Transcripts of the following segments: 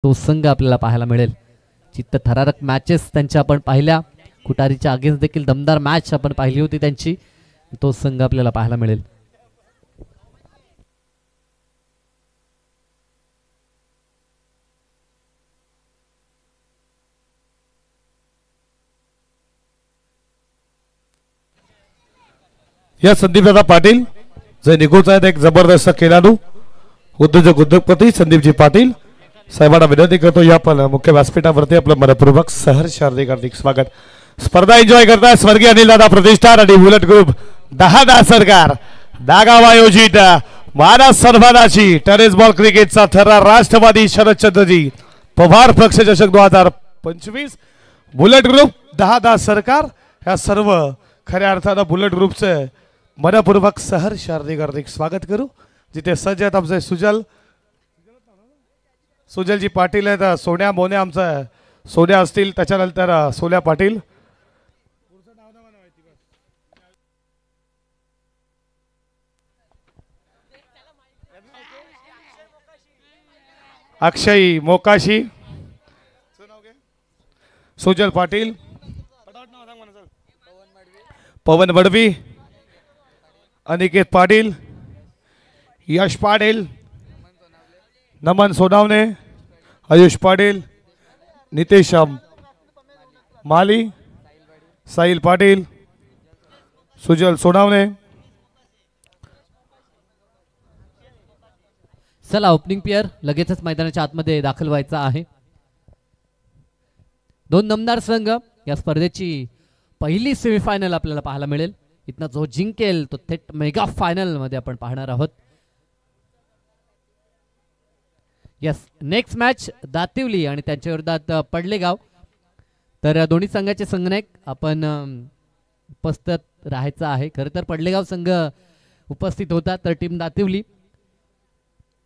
तो संघ आपल्याला पाहायला मिळेल. चित्तथरारक मॅचेस त्यांच्या आपण पाहिल्या, कुटारीच्या अगेन्स्ट देखील दमदार मॅच आपण पाहिली होती त्यांची. तो संघ आपल्याला पाहायला मिळेल. या संदीपदादा पाटील जे निघून आहेत एक जबरदस्त खेळाडू उद्योजपती संदीपजी पाटील साहेबांना विनंती करतो या पण मुख्य व्यासपीठावरती आपलं मनपूर्वक सहर्ष हार्दिक स्वागत. स्पर्धा एन्जॉय करताय स्वर्गीय अनिलदादा प्रतिष्ठान आणि बुलेट ग्रुप 10 सरकार दागाव आयोजित मानस सन्मानाची टेनिस बॉल क्रिकेटचा थरा राष्ट्रवादी शरदचंद्रजी पवार पक्षचषक 2025 बुलेट ग्रुप 10 सरकार ह्या सर्व खऱ्या अर्थानं बुलेट ग्रुपचे मनपूर्वक सहर्ष हार्दिक स्वागत करू. जिथे सज्ज आहेत आमचे सुजलजी पाटील आहेत, सोन्या मोने आमचा सोन्या असतील, त्याच्यानंतर सोन्या पाटील, अक्षय मोकाशी, सुजल पाटील, पवन बडवी, अनिकेत पाटील, यश पाटील, नमन सोनावणे, आयुष पाटील, नितेश माली, साहिल पाटील, सुजल सोनावणे. चला ओपनिंग पेअर लगेचच मैदानाच्या आतमध्ये दाखल व्हायचा आहे. दोन दमदार संघ या स्पर्धेची पहिली सेमीफायनल आपल्याला पाहायला मिळेल. इथनं जो जिंकेल तो थेट मेगा फायनल मध्ये आपण पाहणार आहोत. यस, नेक्स्ट मॅच दातिवली आणि त्यांच्या विरोधात पडलेगाव. तर दोन्ही संघाचे संघनायक आपण उपस्थित राहायचं आहे. खरं तर पडलेगाव संघ उपस्थित होता तर टीम दातिवली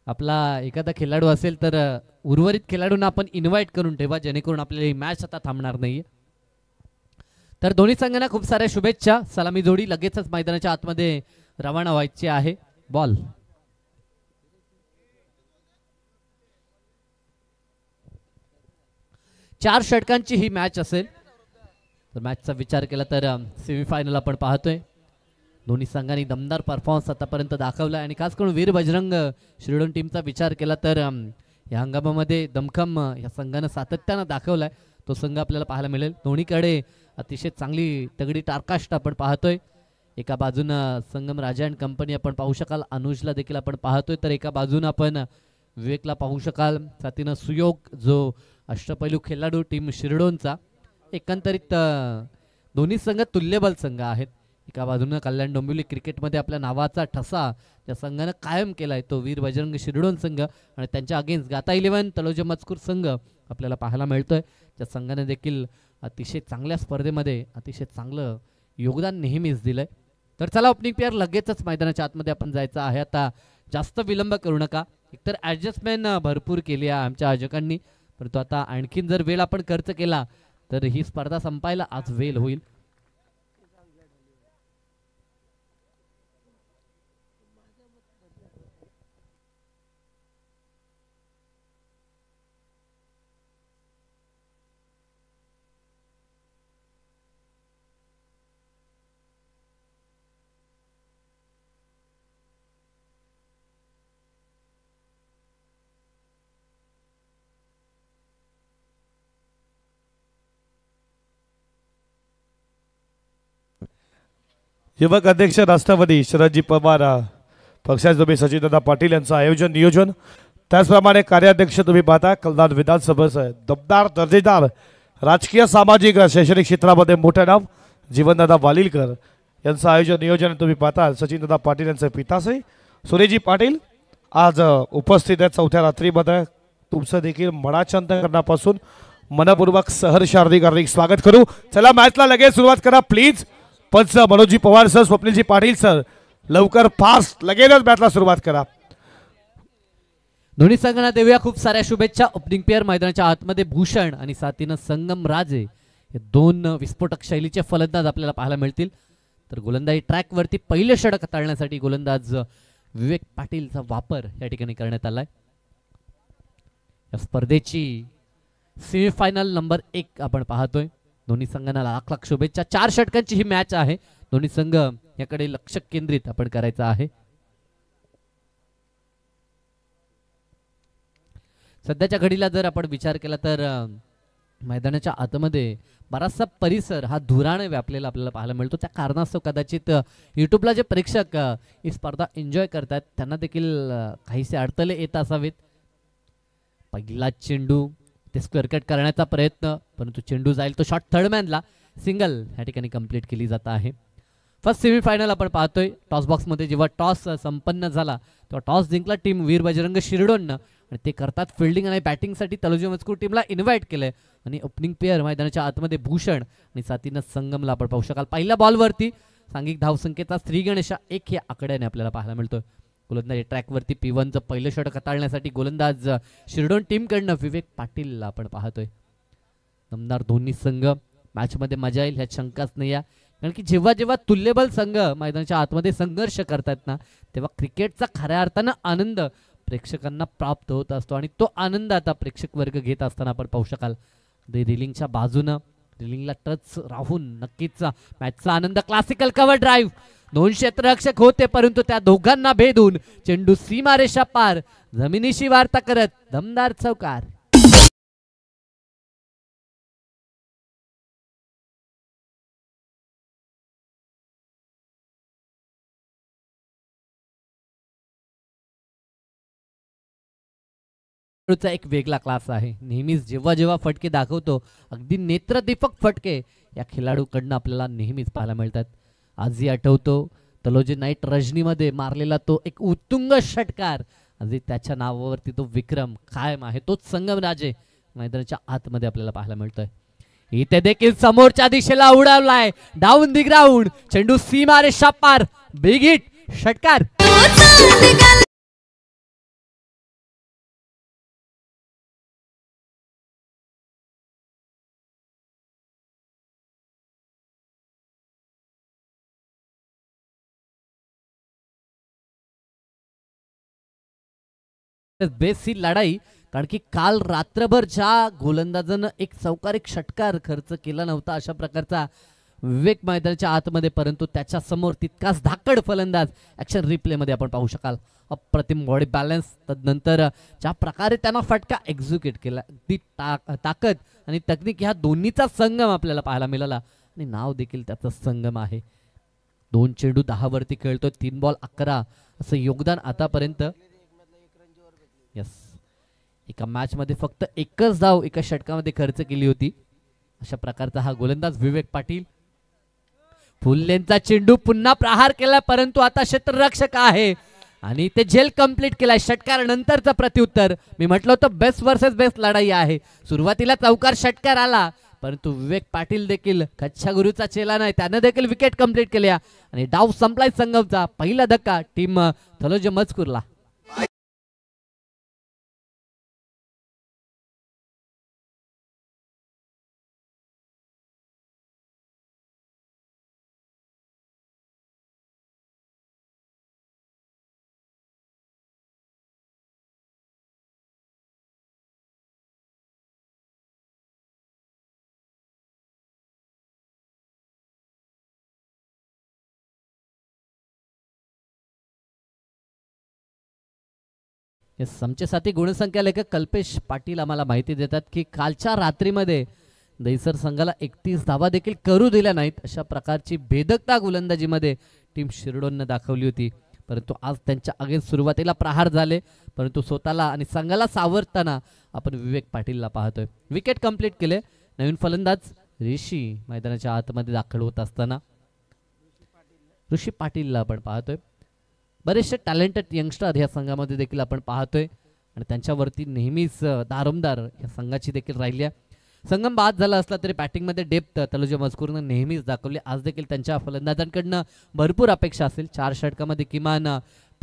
आपला एखादा खेळाडू असेल तर उर्वरित खेळाडूंना आपण इन्व्हाइट करून ठेवा जेणेकरून आपल्याला ही मॅच आता थांबणार नाहीये. तर दोन्ही संघांना खूप साऱ्या शुभेच्छा. सलामी जोडी लगेचच मैदानाच्या आतमध्ये रवाना व्हायची आहे. बॉल चार षटकांची ही मॅच असेल. तर मॅचचा विचार केला तर सेमीफायनल आपण पाहतोय. दोन्ही संघांनी दमदार परफॉर्मन्स आतापर्यंत दाखवला आणि खास करून वीर बजरंग शिरडोन टीमचा विचार केला तर या हंगामामध्ये दमखम या संघानं सातत्यानं दाखवलाय. तो संघ आपल्याला पाहायला मिळेल. दोन्हीकडे अतिशय चांगली तगडी टारकास्ट आपण पाहतोय. एका बाजूनं संगम राजा अँड कंपनी आपण पाहू शकाल, अनुजला देखील आपण पाहतोय. तर एका बाजूनं आपण विवेकला पाहू शकाल, साथीनं सुयोग जो अष्टपैलू खेळाडू टीम शिरडोनचा. एकंदरीत दोन्ही संघ तुल्यबल संघ आहेत. एका बाजूनं कल्याण डोंबिवली क्रिकेटमध्ये आपल्या नावाचा ठसा त्या संघानं कायम केलाय तो वीर बजरंग शिरडोन संघ आणि त्यांच्या अगेन्स्ट गाता 11 तलोजा मजकूर संघ आपल्याला पाहायला मिळतोय. त्या संघाने देखील अतिशय चांगल्या स्पर्धेमध्ये अतिशय चांगलं योगदान नेहमीच दिलंय. तर चला ओपनिंग पेअर लगेचच मैदानाच्या आतमध्ये आपण जायचं आहे. आता जास्त विलंब करू नका. एकतर ॲडजस्टमेंट भरपूर केली आहे आमच्या आयोजकांनी, परंतु आता आणखीन जर वेळ आपण खर्च केला तर ही स्पर्धा संपायला आज वेळ होईल. युवक अध्यक्ष राष्ट्रवादी शरदजी पवार पक्षाचे तुम्ही सचिनदादा पाटील यांचं आयोजन नियोजन, त्याचप्रमाणे कार्याध्यक्ष तुम्ही पाहता कलदार विधानसभेचं दमदार दर्जेदार राजकीय सामाजिक शैक्षणिक क्षेत्रामध्ये मोठं नाव जीवनदादा वालिलकर यांचं आयोजन नियोजन तुम्ही पाहता सचिनदादा पाटील यांचे पिताश्री सुरेशजी पाटील आज उपस्थित आहेत. चौथ्या रात्रीमध्ये तुमचं देखील मनाच्या अंतःकरणापासून मनपूर्वक सहर्ष हार्दिक स्वागत करू. चला मॅचला लगेच सुरुवात करा प्लीज. पंच मनोजजी पवार सर, स्वप्नीलजी पाटील सर, लवकर फास्ट लगेचच मॅचला सुरुवात करा. दोन्ही संघांना देऊया खूप साऱ्या शुभेच्छा. ओपनिंग पेअर मैदानाच्या आतमध्ये भूषण आणि साथीनं संगम राजे हे दोन विस्फोटक शैलीचे फलंदाज आपल्याला पाहायला मिळतील. तर गोलंदाजी ट्रॅकवरती पहिले षटक हाताळण्यासाठी गोलंदाज विवेक पाटीलचा वापर या ठिकाणी करण्यात आलाय. या स्पर्धेची सेमीफायनल नंबर 1 आपण पाहतोय. दोन्ही संघांना लाख लाख शुभेच्छा. 4 षटकांची ही मॅच आहे. दोन्ही संघ याकडे लक्ष केंद्रित आपण करायचं आहे. सध्याच्या घडीला जर आपण विचार केला तर मैदानाच्या आतमध्ये बराचसा परिसर हा धुराने व्यापलेला आपल्याला पाहायला मिळतो. त्या कारणास्तव कदाचित यूट्यूबला जे प्रेक्षक ही स्पर्धा एन्जॉय करतात त्यांना देखील काहीसे अडथळे येत असावेत. पहिला चेंडू ते स्क्वेअर कट करण्याचा प्रयत्न, परंतु चेंडू जाईल तो शॉट थर्डमॅनला. सिंगल या ठिकाणी कंप्लीट केली जात आहे. फर्स्ट सेमीफायनल आपण पाहतोय. टॉस बॉक्समध्ये जेव्हा टॉस संपन्न झाला तेव्हा टॉस जिंकला टीम वीर बजरंग शिरडोन आणि ते करतात फिल्डिंग आणि बॅटिंगसाठी तलोजी मजकूर टीमला इन्व्हाइट केलंय. आणि ओपनिंग पेअर मैदानाच्या आतमध्ये भूषण आणि साथीनं संगमला आपण पाहू शकाल. पहिल्या बॉलवरती सांघिक धावसंख्येचा श्री गणेशा 1 या आकड्याने आपल्याला पाहायला मिळतोय. गोलंदाज ट्रॅकवरती P1चं पहिलं षटक हाताळण्यासाठी गोलंदाज शिरडोन टीमकडनं विवेक पाटील आपण पाहतोय. दमदार दोन्ही संघ. मॅचमध्ये मजा येईल ह्यात शंकाच नाही आहे. कारण की जेव्हा जेव्हा तुल्यबल संघ मैदानाच्या आतमध्ये संघर्ष करतात ना तेव्हा क्रिकेटचा खऱ्या अर्थानं आनंद प्रेक्षकांना प्राप्त होत असतो. आणि तो आनंद आता प्रेक्षक वर्ग घेत असताना आपण पाहू शकाल. रिलिंगच्या बाजूनं रिलिंगला टच राहून नक्कीच मॅचचा आनंद. Classical cover drive. 2 क्षेत्ररक्षक होते परंतु त्या दोघांना भेदून चेंडू सीमारेषा पार जमिनीशी वार्ता करत दमदार चौकार. एक वेगळा क्लास आहे. नेहमीच जेव्हा जेव्हा फटके दाखवतो अगदी नेत्रदीपक फटके या खेळाडूकडनं आपल्याला नेहमीच पाहायला मिळतात. आजही आठवतो तलोजी नाईट रजनीमध्ये मारलेला तो एक उत्तुंग षटकार. आजही त्याच्या नावावरती तो विक्रम कायम आहे. तोच संगमराजे मैदानाच्या आतमध्ये आपल्याला पाहायला मिळतोय. इथे देखील समोरच्या दिशेला उडवलाय डाऊन दी ग्राउंड. चेंडू सीमारेषा पार. बिग हिट षटकार. बेस ही लढाई. कारण की काल रात्रभर ज्या गोलंदाजानं एक चौकारिक षटकार खर्च केला नव्हता अशा प्रकारचा विवेक मैदानाच्या आतमध्ये, परंतु त्याच्या समोर तितकाच धाकड फलंदाज ऍक्शन रिप्ले मध्ये आपण पाहू शकाल. अप्रतिम बॉडी बॅलन्स. तदनंतर ज्या प्रकारे त्यांना फटका एक्झिक्यूट केला ती ताकद आणि तकनीक ह्या दोन्हीचा संगम आपल्याला पाहायला मिळाला. आणि नाव देखील त्याचा संगम आहे. 2 चेंडू 10 वरती खेळतोय. 3 बॉल 11 असं योगदान आतापर्यंत. यस, एका मॅच मध्ये फक्त एकच धाव एका षटकामध्ये खर्च केली होती. अशा प्रकारचा हा गोलंदाज विवेक पाटील. फुल्लेंचा चेंडू पुन्हा प्रहार केला परंतु आता क्षेत्ररक्षक आहे आणि ते झेल कंप्लीट केलाय. षटकार नंतरचा प्रत्युत्तर. मी म्हटलं होतं बेस्ट वर्सेस बेस्ट लढाई आहे. सुरुवातीला चौकार षटकार आला परंतु विवेक पाटील देखील कच्छा गुरुचा चेला नाही, त्यानं देखील विकेट कंप्लीट केल्या आणि डाव संपलाय संगमचा. पहिला धक्का टीम तलोजी मजकूरला. आमचे साथी गुणसंख्या लेखक कल्पेश पाटील आम्हाला माहिती देतात की कालच्या रात्रीमध्ये दहिसर संघाला 31 धावा देखील करू दिल्या नाहीत. अशा प्रकारची भेदकता गोलंदाजीमध्ये टीम शिरडोननं दाखवली होती. परंतु आज त्यांच्या अगेन्स्ट सुरुवातीला प्रहार झाले परंतु स्वतःला आणि संघाला सावरताना आपण विवेक पाटीलला पाहतोय. विकेट कंप्लीट केले. नवीन फलंदाज ऋषी मैदानाच्या आतमध्ये दाखल होत असताना ऋषी पाटीलला आपण पाहतोय. बरेचसे टॅलेंटेड यंगस्टर या संघामध्ये देखील आपण पाहतोय आणि त्यांच्यावरती नेहमीच दारोमदार या संघाची देखील राहिली आहे. संगम बाद झाला असला तरी बॅटिंगमध्ये डेप्थ तलोजी मजकूरनं नेहमीच दाखवली. आज देखील त्यांच्या फलंदाजांकडनं भरपूर अपेक्षा असेल. 4 षटकामध्ये किमान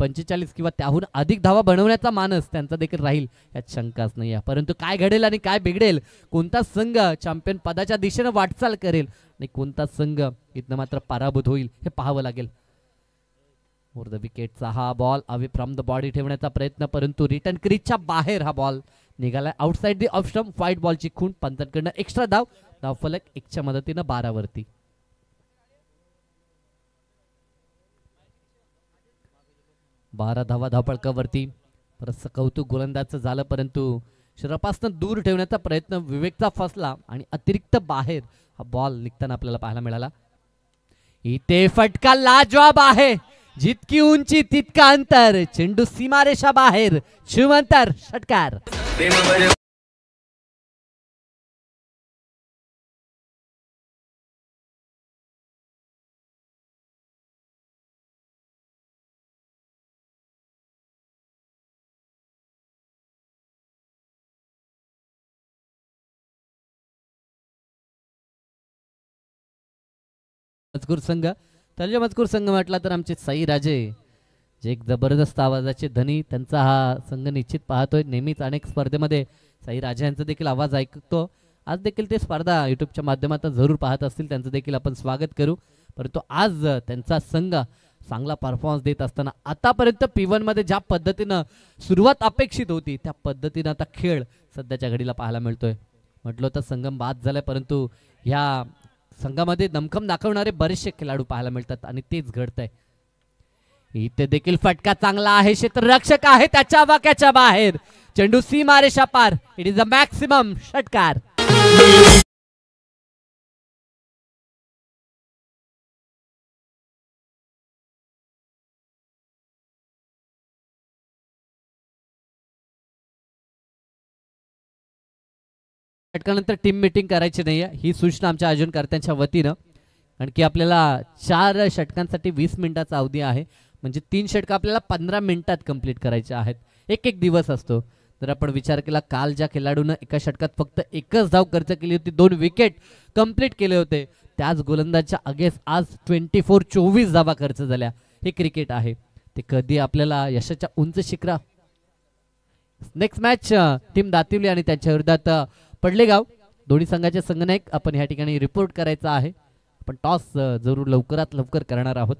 45 किंवा त्याहून अधिक धावा बनवण्याचा मानस त्यांचा देखील राहील यात शंकाच नाही आहे. परंतु काय घडेल आणि काय बिघडेल, कोणता संघ चॅम्पियन पदाच्या दिशेने वाटचाल करेल आणि कोणता संघ इथनं मात्र पराभूत होईल हे पाहावं लागेल. ओव्हर द विकेटचा हा ball away from the body ठेवण्याचा प्रयत्न परंतु रिटर्न क्रीजच्या बाहेर हा बॉल निघालाय outside the off stump. White बॉलची खूण. पंचांकडनं एक्स्ट्रा धाव. धावफलक 1च्या मदतीनं 12 वरती. बारा धावा धावफलकावरती. परत कौतुक गोलंदाजचं झालं परंतु शरीरापासून दूर ठेवण्याचा प्रयत्न विवेकचा फसला आणि अतिरिक्त बाहेर हा बॉल निघताना आपल्याला पाहायला मिळाला. इथे फटका लाजवाब आहे. जितकी उंची तितका अंतर. चेंडू सीमारेषा बाहेर. शिवंतर षटकार. मजकूर संघ तर्ज मजकूर संघ म्हटला तर आमचे साई राजे जे एक जबरदस्त आवाजाचे धनी त्यांचा हा संघ निश्चित पाहतोय. नेहमीच अनेक स्पर्धेमध्ये साई राजे यांचा देखील आवाज ऐकतो. आज देखील ते स्पर्धा युट्यूबच्या माध्यमातून जरूर पाहत असतील. त्यांचं देखील आपण स्वागत करू. परंतु आज त्यांचा संघ चांगला परफॉर्मन्स देत असताना आतापर्यंत P1 मध्ये ज्या पद्धतीनं सुरुवात अपेक्षित होती त्या पद्धतीनं आता खेळ सध्याच्या घडीला पाहायला मिळतोय. म्हटलं तर संगम बाद झालाय परंतु ह्या संघामध्ये दमखम दाखवणारे बरेचसे खेळाडू पाहायला मिळतात आणि तेच घडतंय. इथे देखील फटका चांगला आहे. क्षेत्ररक्षक आहे त्याच्या वाक्याच्या बाहेर. चेंडू सीमारेषा पार. इट इज अ मॅक्सिमम षटकार. षटकानंतर टीम मीटिंग करायची नाही ही सूचना आमच्या आयोजनकर्त्यांच्या वतीनं. आणखी आपल्याला 4 षटकांसाठी 20 मिनिटाचा अवधी आहे. म्हणजे 3 षटकं आपल्याला 15 मिनिटात कंप्लीट करायचे आहेत. एक दिवस असतो. जर आपण विचार केला काल ज्या खेळाडूनं एका षटकात फक्त 1च धाव खर्च केली होती 2 विकेट कंप्लीट केले होते त्याच गोलंदाजच्या अगेन्स्ट आज 24 धावा खर्च झाल्या. हे क्रिकेट आहे. ते कधी आपल्याला यशाच्या उंच शिखरा. नेक्स्ट मॅच टीम दातिवली आणि त्यांच्या विरोधात पडलेगाव. दोन्ही संघाचे संघनायक आपण ह्या ठिकाणी रिपोर्ट करायचा आहे. आपण टॉस जरूर लवकरात लवकर करणार आहोत.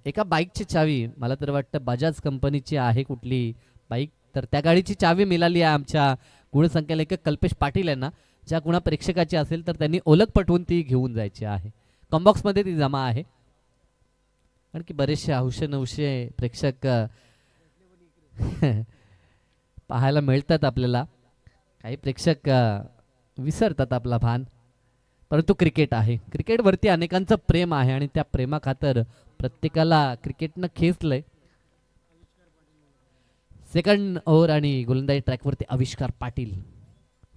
एका बाईकची चावी मला तर वाटतं बजाज कंपनीची आहे कुठली बाईक तर त्या गाडीची चावी मिळाली आहे आमच्या गुणसंख्यालेखक कल्पेश पाटील यांना. ज्या कुणा प्रेक्षकाची असेल तर त्यांनी ओळख पटवून ती घेऊन जायची आहे. कॉम्बॉक्समध्ये ती जमा आहे. आणखी बरेचसे हौशे नवशे प्रेक्षक पाहायला मिळतात आपल्याला. काही प्रेक्षक विसरतात आपला भान. परंतु क्रिकेट आहे. क्रिकेटवरती अनेकांचं प्रेम आहे आणि त्या प्रेमाखातर प्रत्येकाला क्रिकेटनं खेचलंय. सेकंड ओव्हर आणि गोलंदाजी ट्रॅकवरती आविष्कार पाटील.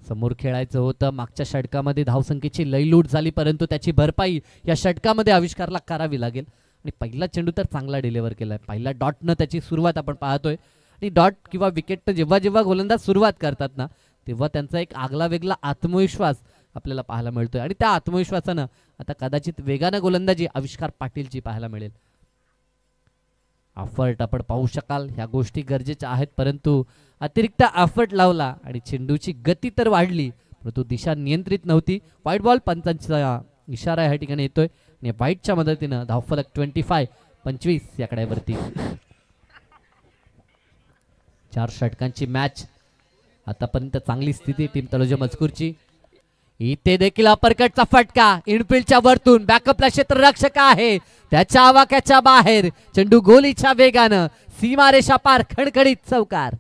समोर खेळायचं होतं. मागच्या षटकामध्ये धावसंख्येची लयलूट झाली परंतु त्याची भरपाई या षटकामध्ये आविष्कारला करावी लागेल. आणि पहिला चेंडू तर चांगला डिलिव्हर केलाय. पहिला डॉटनं त्याची सुरुवात आपण पाहतोय. आणि डॉट किंवा विकेटनं जेव्हा जेव्हा गोलंदाज सुरुवात करतात ना तेव्हा त्यांचा एक आगला वेगळा आत्मविश्वास आपल्याला पाहायला मिळतोय. आणि त्या आत्मविश्वासानं आता कदाचित वेगानं गोलंदाजी आविष्कार पाटीलची पाहायला मिळेल. अफर्ट आपण पाहू शकाल. ह्या गोष्टी गरजेच्या आहेत परंतु अतिरिक्त अफर्ट लावला आणि चेंडूची गती तर वाढली परंतु दिशा नियंत्रित नव्हती. White ball. पंचांचा इशारा या ठिकाणी येतोय आणि व्हाईटच्या मदतीनं धावफलक 25 याकडे वरती. 4 षटकांची मॅच. आतापर्यंत चांगली स्थिती टीम तलोजा मजकूरची. इथे देखील अपरकटचा फटका. इनफिल्डच्या वरतून बॅकअपला क्षेत्ररक्षक आहे त्याच्या आवाक्याच्या बाहेर. चेंडू गोलीच्या वेगानं सीमारेषा पार. खणखणीत चौकार.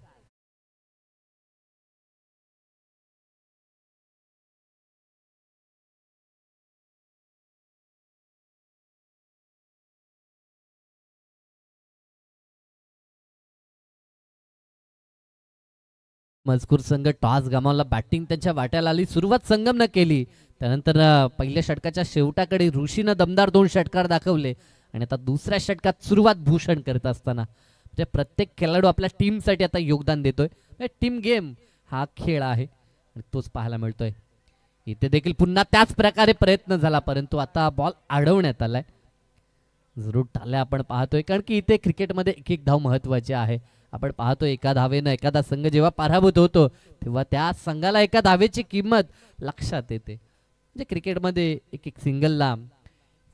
मजकूर संघ टॉस गमावला. बॅटिंग त्यांच्या वाट्याला आली. सुरुवात संगमनं केली. त्यानंतर पहिल्या षटकाच्या शेवटाकडे ऋषीनं दमदार 2 षटकार दाखवले आणि आता दुसऱ्या षटकात सुरुवात भूषण करत असताना म्हणजे प्रत्येक खेळाडू आपल्या टीमसाठी आता योगदान देतोय. टीम गेम हा खेळ आहे आणि तोच पाहायला मिळतोय. इथे देखील पुन्हा त्याच प्रकारे प्रयत्न झाला परंतु आता बॉल अडवण्यात आलाय. जरूर टाळ्या आपण पाहतोय कारण की इथे क्रिकेटमध्ये एक धाव महत्वाची आहे. आपण पाहतो एका धावेनं एखादा संघ जेव्हा पराभूत होतो तेव्हा त्या संघाला एका धावेची किंमत लक्षात येते. म्हणजे क्रिकेटमध्ये एक सिंगलला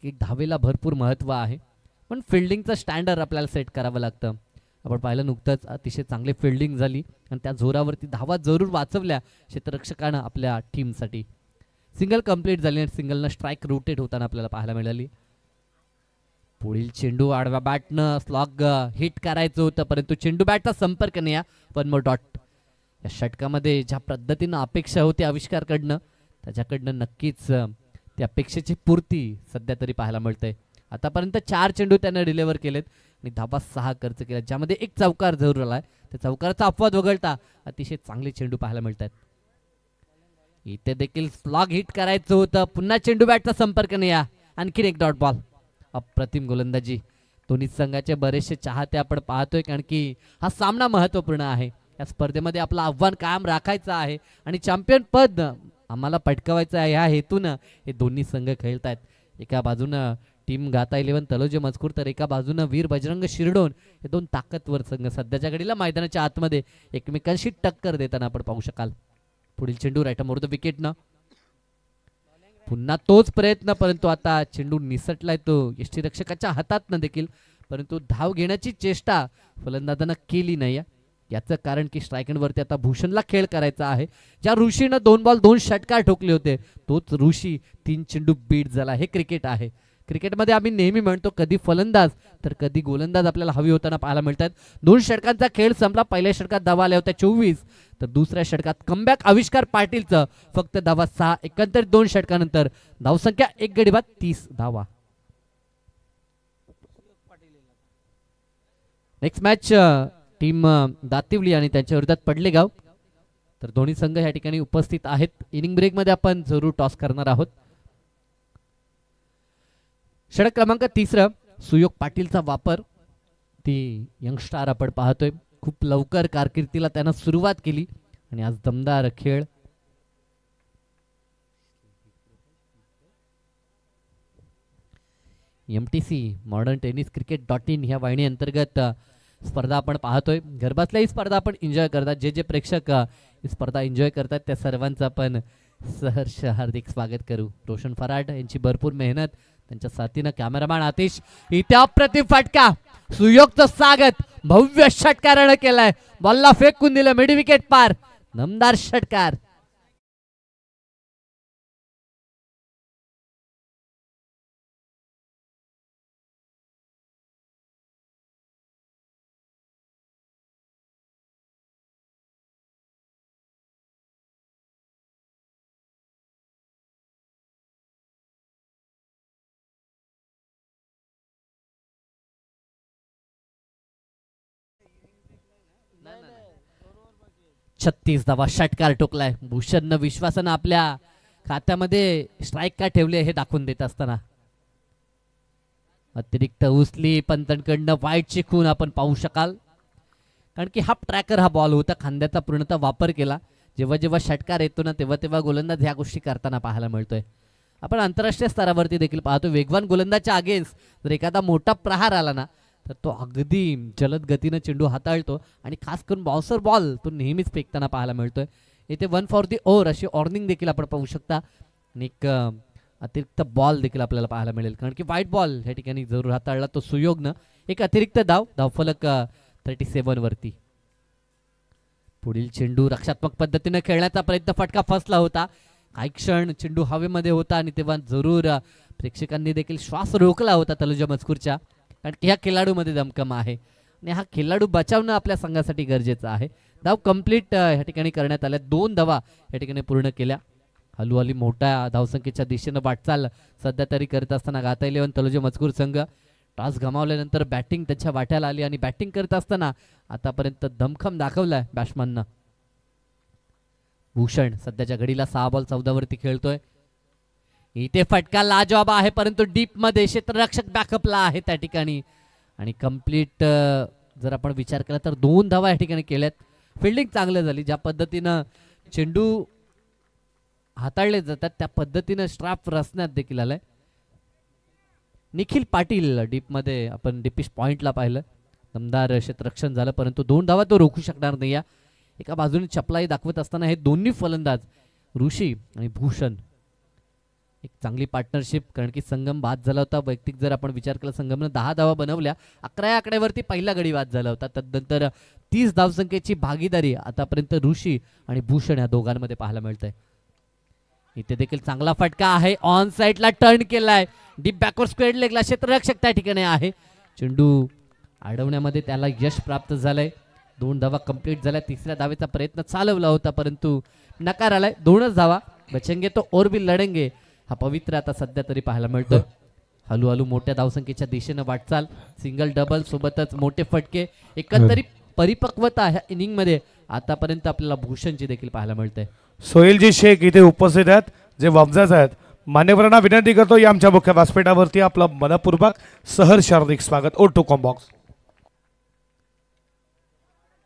एक धावेला भरपूर महत्त्व आहे पण फिल्डिंगचं स्टँडर्ड आपल्याला सेट करावं लागतं. आपण पाहिलं नुकतंच अतिशय चांगली फिल्डिंग झाली आणि त्या जोरावरती धावा जरूर वाचवल्या क्षेत्ररक्षकानं आपल्या टीमसाठी. सिंगल कंप्लीट झाली आणि सिंगलनं स्ट्राईक रोटेट होताना आपल्याला पाहायला मिळाली. पुढील चेंडू आडव्या बॅटनं स्लॉग हिट करायचं होतं परंतु चेंडू बॅटचा संपर्क नाही. पण मग डॉट या षटकामध्ये ज्या पद्धतीनं अपेक्षा होती आविष्कारकडनं त्याच्याकडनं नक्कीच त्या अपेक्षेची पूर्ती सध्या तरी पाहायला मिळते. आतापर्यंत 4 चेंडू त्यानं डिलिव्हर केलेत आणि धाबा 6 खर्च केला ज्यामध्ये एक चौकार जरूर आलाय. त्या चौकाराचा अपवाद वगळता अतिशय चांगले चेंडू पाहायला मिळतात. इथे देखील स्लॉग हिट करायचं होतं पुन्हा चेंडू बॅटचा संपर्क नाही. आणखीन एक डॉट बॉल. अप्रतिम गोलंदाजी. दोन्ही संघाचे बरेचसे चाहते आपण पाहतोय कारण की हा सामना महत्वपूर्ण आहे. या स्पर्धेमध्ये आपलं आव्हान कायम राखायचं आहे आणि चॅम्पियन पद आम्हाला पटकावायचं आहे. ह्या हेतूनं हे दोन्ही संघ खेळतायत. एका बाजूनं टीम गाता 11 तलोजे मजकूर तर एका बाजूनं वीर बजरंग शिरडोन हे दोन ताकदवर संघ सध्याच्या घडीला मैदानाच्या आतमध्ये एकमेकांशी टक्कर देताना आपण पाहू शकाल. पुढील चेंडू राईट मोर द विकेटनं पुन्हा तोच प्रयत्न परंतु आता चेंडू निसटलाय तो यष्टीरक्षकाच्या हातात देखील परंतु धाव घेण्याची चेष्टा फलंदाजानं केली नाही. याचं कारण की स्ट्रायकरवरती आता भूषणला खेळ करायचा आहे. ज्या ऋषीनं 2 बॉल 2 षटकार ठोकले होते तोच ऋषी 3 चेंडू बीट झाला. हे क्रिकेट आहे. क्रिकेटमध्ये आम्ही नेहमी म्हणतो कधी फलंदाज तर कधी गोलंदाज आपल्याला हवी होताना पाहायला मिळतात. 2 षटकांचा खेळ संपला. पहिल्या षटकात धावा आल्या होत्या 24 तर दुसऱ्या षटकात कमबॅक आविष्कार पाटीलचं फक्त धावा 6. एकंदरीत 2 षटकानंतर धावसंख्या 1 गडी बाद 30 धावा. नेक्स्ट मॅच टीम दातिवली आणि त्यांच्या विरोधात पडलेगाव. तर दोन्ही संघ या ठिकाणी उपस्थित आहेत. इनिंग ब्रेक मध्ये आपण जरूर टॉस करणार आहोत. षटक क्रमांक 3 सुयोग पाटीलचा वापर. ती यंगस्टार आपण पाहतोय खूप लवकर कारकिर्दीला त्यानं सुरुवात केली आणि आज दमदार खेळ. MTC मॉडर्न टेनिस क्रिकेट.in ह्या वाहिनी अंतर्गत स्पर्धा आपण पाहतोय. घरबसल्या ही स्पर्धा आपण एन्जॉय करतात. जे प्रेक्षक ही स्पर्धा एन्जॉय करतात त्या सर्वांचं आपण सहर्ष हार्दिक स्वागत करू. रोशन फराड यांची भरपूर मेहनत त्यांच्या साथीनं कॅमेरामॅन आतिश इथे अप्रतिम फटका. सुयोगचं स्वागत भव्य षटकारानं केलाय. बॉलला फेकून दिलं मिड विकेट पार. दमदार षटकार. नाही, नाही. 36 धावा षटकार ठोकलाय. भूषणनं विश्वासानं आपल्या खात्यामध्ये स्ट्राईक का ठेवले हे दाखवून देत असताना अतिरिक्त उचली पंतकडनं वाईटची खून आपण पाहू शकाल. कारण की हाफ ट्रॅकर हा बॉल होता. खांद्याचा पूर्णतः वापर केला. जेव्हा जेव्हा षटकार येतो ना तेव्हा तेव्हा गोलंदाज ह्या गोष्टी करताना पाहायला मिळतोय. आपण आंतरराष्ट्रीय स्तरावरती देखील पाहतो वेगवान गोलंदाजच्या अगेन्स्ट जर एखादा मोठा प्रहार आला ना तर तो अगदी जलद गतीनं चेंडू हाताळतो आणि खास करून बाउन्सर बॉल तो नेहमीच फेकताना पाहायला मिळतोय. इथे 1 फॉर दी ओव्हर अशी वॉर्निंग देखील आपण पाहू शकता आणि एक अतिरिक्त बॉल देखील आपल्याला पाहायला मिळेल कारण की व्हाईट बॉल या ठिकाणी जरूर हाताळला तो सुयोगनं. एक अतिरिक्त धावफलक 37 वरती. पुढील चेंडू रक्षात्मक पद्धतीने खेळण्याचा प्रयत्न फटका फसला होता. काही क्षण चेंडू हवेमध्ये होता आणि तेव्हा जरूर प्रेक्षकांनी देखील श्वास रोखला होता तलोजा मजकूरच्या कारण की ह्या खेळाडूमध्ये दमकम आहे आणि हा खेळाडू बचावणं आपल्या संघासाठी गरजेचं आहे. धाव कंप्लीट या ठिकाणी करण्यात आल्या. 2 धावा या ठिकाणी पूर्ण केल्या. हलूहली मोठ्या धावसंख्येच्या दिशेनं वाटचाल सध्या तरी करत असताना गाता 11 तलोजा मजकूर संघ टॉस गमावल्यानंतर बॅटिंग त्याच्या वाट्याला आली आणि बॅटिंग करत असताना आतापर्यंत दमखम दाखवलाय बॅट्समननं. भूषण सध्याच्या घडीला 6 बॉल 14 वरती खेळतोय. इथे फटका लाजवाब आहे परंतु डीप मध्ये क्षेत्ररक्षक बॅकअपला आहे त्या ठिकाणी आणि कंप्लीट जर आपण विचार केला तर 2 धावा या ठिकाणी केल्यात. फिल्डिंग चांगलं झाली. ज्या पद्धतीनं चेंडू हाताळले जातात त्या पद्धतीनं स्ट्राफ रचण्यात देखील आलाय. निखिल पाटील डीप मध्ये आपण डीपिश पॉइंटला पाहिलं दमदार क्षेत्ररक्षण झालं परंतु 2 धावा तो रोखू शकणार नाही. एका बाजूने चपलाई दाखवत असताना हे दोन्ही फलंदाज ऋषी आणि भूषण एक चांगली पार्टनरशिप, कारण की संगम बाद झाला होता. वैयक्तिक जर आपण विचार केला संगमनं 10 धावा बनवल्या, 11 या आकड्यावरती पहिला गडी बाद झाला होता. त्यानंतर 30 धावसंख्येची भागीदारी आतापर्यंत ऋषी आणि भूषण या दोघांमध्ये पाहायला मिळतंय. इथे देखील चांगला फटका आहे, ऑन साइडला टर्न केलाय, डीप बॅकवर्ड स्क्वेअर लेगला क्षेत्ररक्षक त्या ठिकाणी आहे. चेंडू अडवण्यामध्ये त्याला यश प्राप्त झालंय. 2 धावा कंप्लीट झाल्या. तिसऱ्या धावेचा प्रयत्न चालवला होता परंतु नकार आलाय. 2च धावा. बचेंगे तो और भी लढेंगे हा पवित्र आता सध्या तरी पाहायला मिळतोय. हळूहळू मोठ्या धावसंख्येच्या दिशेनं वाटचाल, सिंगल डबल सोबतच मोठे फटके, एकंदरीत परिपक्वता ह्या इनिंग मध्ये आतापर्यंत आपल्याला भूषणची देखील पाहायला मिळते. सोहेलजी शेख इथे उपस्थित आहेत, जे वमजाज आहेत. मान्यवरांना विनंती करतो या आमच्या मुख्य व्यासपीठावरती आपलं मनपूर्वक सहर्ष हार्दिक स्वागत. ओ टू कॉम्बॉक्स.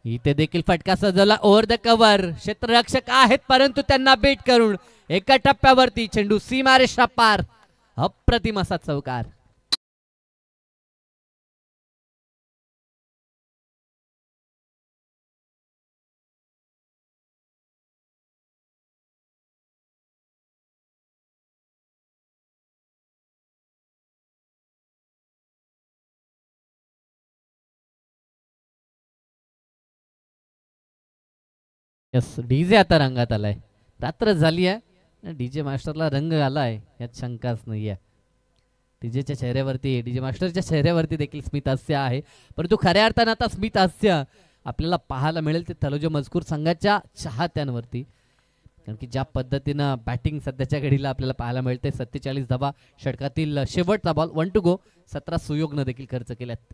इथे देखील फटका सजवला ओव्हर द कव्हर. क्षेत्ररक्षक आहेत परंतु त्यांना बीट करून एका टप्प्यावरती चेंडू सीमारेषा पार. अप्रतिम असा चौकार. यस, डीजे आता रंगात आलाय. रात्र झाली आहे, डीजे मास्टरला रंग आलाय यात शंकाच नाहीये. डीजेच्या चेहऱ्यावरती, डीजे मास्टरच्या चेहऱ्यावरती देखील स्मित हास्य आहे. परंतु खऱ्या अर्थानं आता स्मित हास्य आपल्याला पाहायला मिळेल ते तलोजा मजकूर संघाच्या चाहत्यांवरती, कारण की ज्या पद्धतीनं बॅटिंग सध्याच्या घडीला आपल्याला पाहायला मिळते. 47 धावा, षटकातील शेवटचा बॉल, 1 टू गो. 17 सुयोगनं देखील खर्च केल्यात.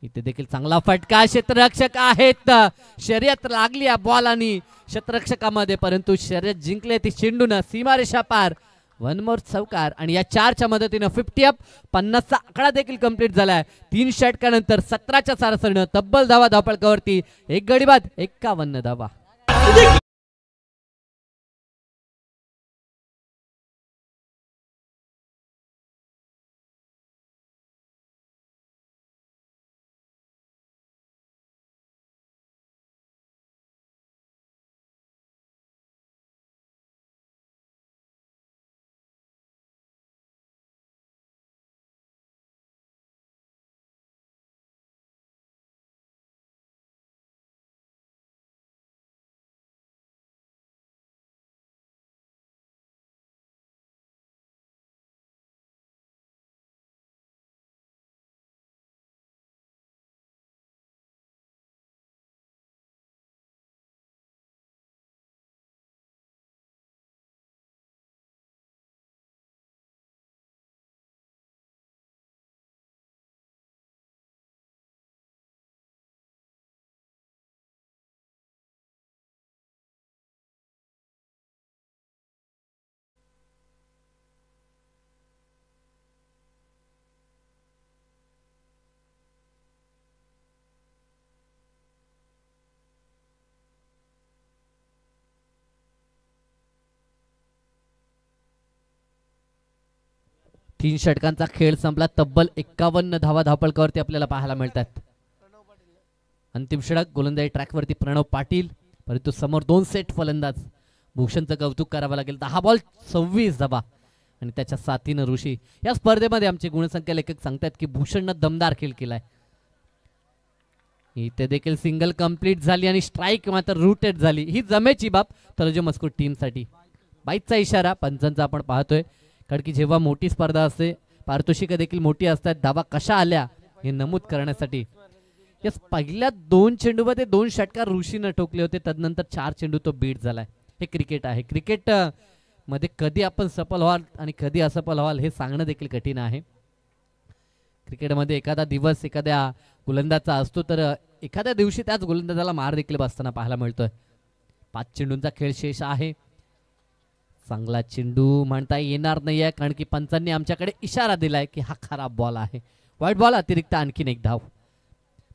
इथे देखील चांगला फटका. क्षेत्ररक्षक आहेत, शर्यत लागली या बॉल आणि क्षेत्ररक्षकामध्ये, परंतु शर्यत जिंकले ती चेंडून सीमारेषा पार. 1 मोर चौकार आणि या 4च्या मदतीनं 50 अप. 50चा आकडा देखील कंप्लीट झालाय. 3 षटकानंतर 17च्या सरासरीनं तब्बल धावा धावपळकावरती. एक गडी बाद, 51 धावा. तीन षटकांचा खेळ संपला. तब्बल 51 धावा धावपळकावरती आपल्याला पाहायला मिळतात. अंतिम षटक गोलंदाजी ट्रॅकवरती प्रणव पाटील, परंतु समोर 2 सेट फलंदाज. भूषणचं कौतुक करावं लागेल. 10 बॉल 26 धावा आणि त्याच्या साथीनं ऋषी. या स्पर्धेमध्ये आमचे गुणसंख्या लेखक सांगतात की भूषणनं दमदार खेळ केलाय. इथे देखील सिंगल कंप्लीट झाली आणि स्ट्राईक मात्र रूटेड झाली. ही जमेची बाब तलोजा मजकूर टीमसाठी. बाईकचा इशारा पंचांचा आपण पाहतोय, कारण की जेव्हा मोठी स्पर्धा असते पारितोषिकं देखील मोठी असतात. धावा कशा आल्या हे नमूद करण्यासाठी. यस, पहिल्या 2 चेंडूमध्ये 2 षटकार ऋषीनं ठोकले होते. तदनंतर 4 चेंडू तो बीट झालाय. हे क्रिकेट आहे. क्रिकेट मध्ये कधी आपण सफल व्हाल आणि कधी असफल व्हाल हे सांगणं देखील कठीण आहे. क्रिकेटमध्ये एखादा दिवस एखाद्या गोलंदाजा असतो तर एखाद्या दिवशी त्याच गोलंदाजाला मार देखील बसताना पाहायला मिळतोय. 5 चेंडूंचा खेळ शेष आहे. चांगला चेंडू म्हणता येणार नाहीये, कारण की पंचांनी आमच्याकडे इशारा दिलाय की हा खराब बॉल आहे. वाईट बॉल, अतिरिक्त आणखीन एक धाव.